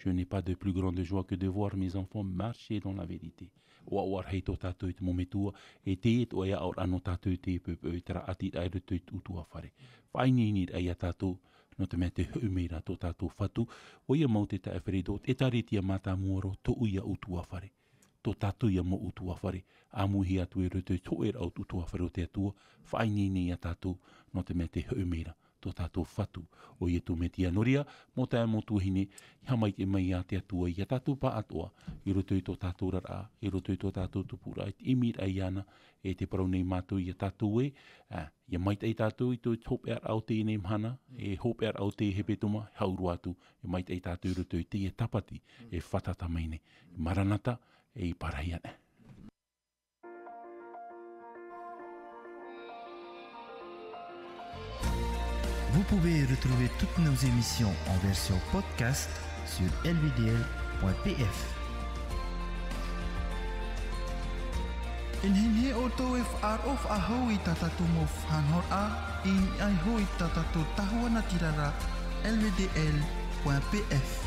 Je n'ai pas de plus grande joie que de voir mes enfants marcher dans la vérité. Ua hei tō tātou i te mometua, e te e tō ea aur anō tātou i te pepe i tera ati ai ruto i utua whare. Whaini ni ai a tātou, no te mea te humeira tō tātou whatu, o ia mau te tae wharedo, e taritia mata muaro tō uia utua whare. Tō tātou ia mo utua whare, a muhi atu e ruto i tō e rau utua whare o te atua, whaini ni a tātou, no te mea te humeira. Tō tātou whatu o i tū me tia noria, mō tae mō tuahine, hamai te mai a te atua i a tātou pa atoa, i roto i tō tātou rara, i roto i tō tātou tupura, i imir ai ana, e te parau nei mātou i a tātou e, i a maita i tātou i tō hope ar au te nei mhana, e hope ar au te hepetuma, hauru atu, i maita i tātou i roto i te e tapati, e whatata maine, maranata, e i paraiane. Vous pouvez retrouver toutes nos émissions en version podcast sur lvdl.pf. Inhinhe o tō e whaarof a hou i tatatu mo whanhor a, in ai hou i tatatu tahuana tirara lvdl.pf.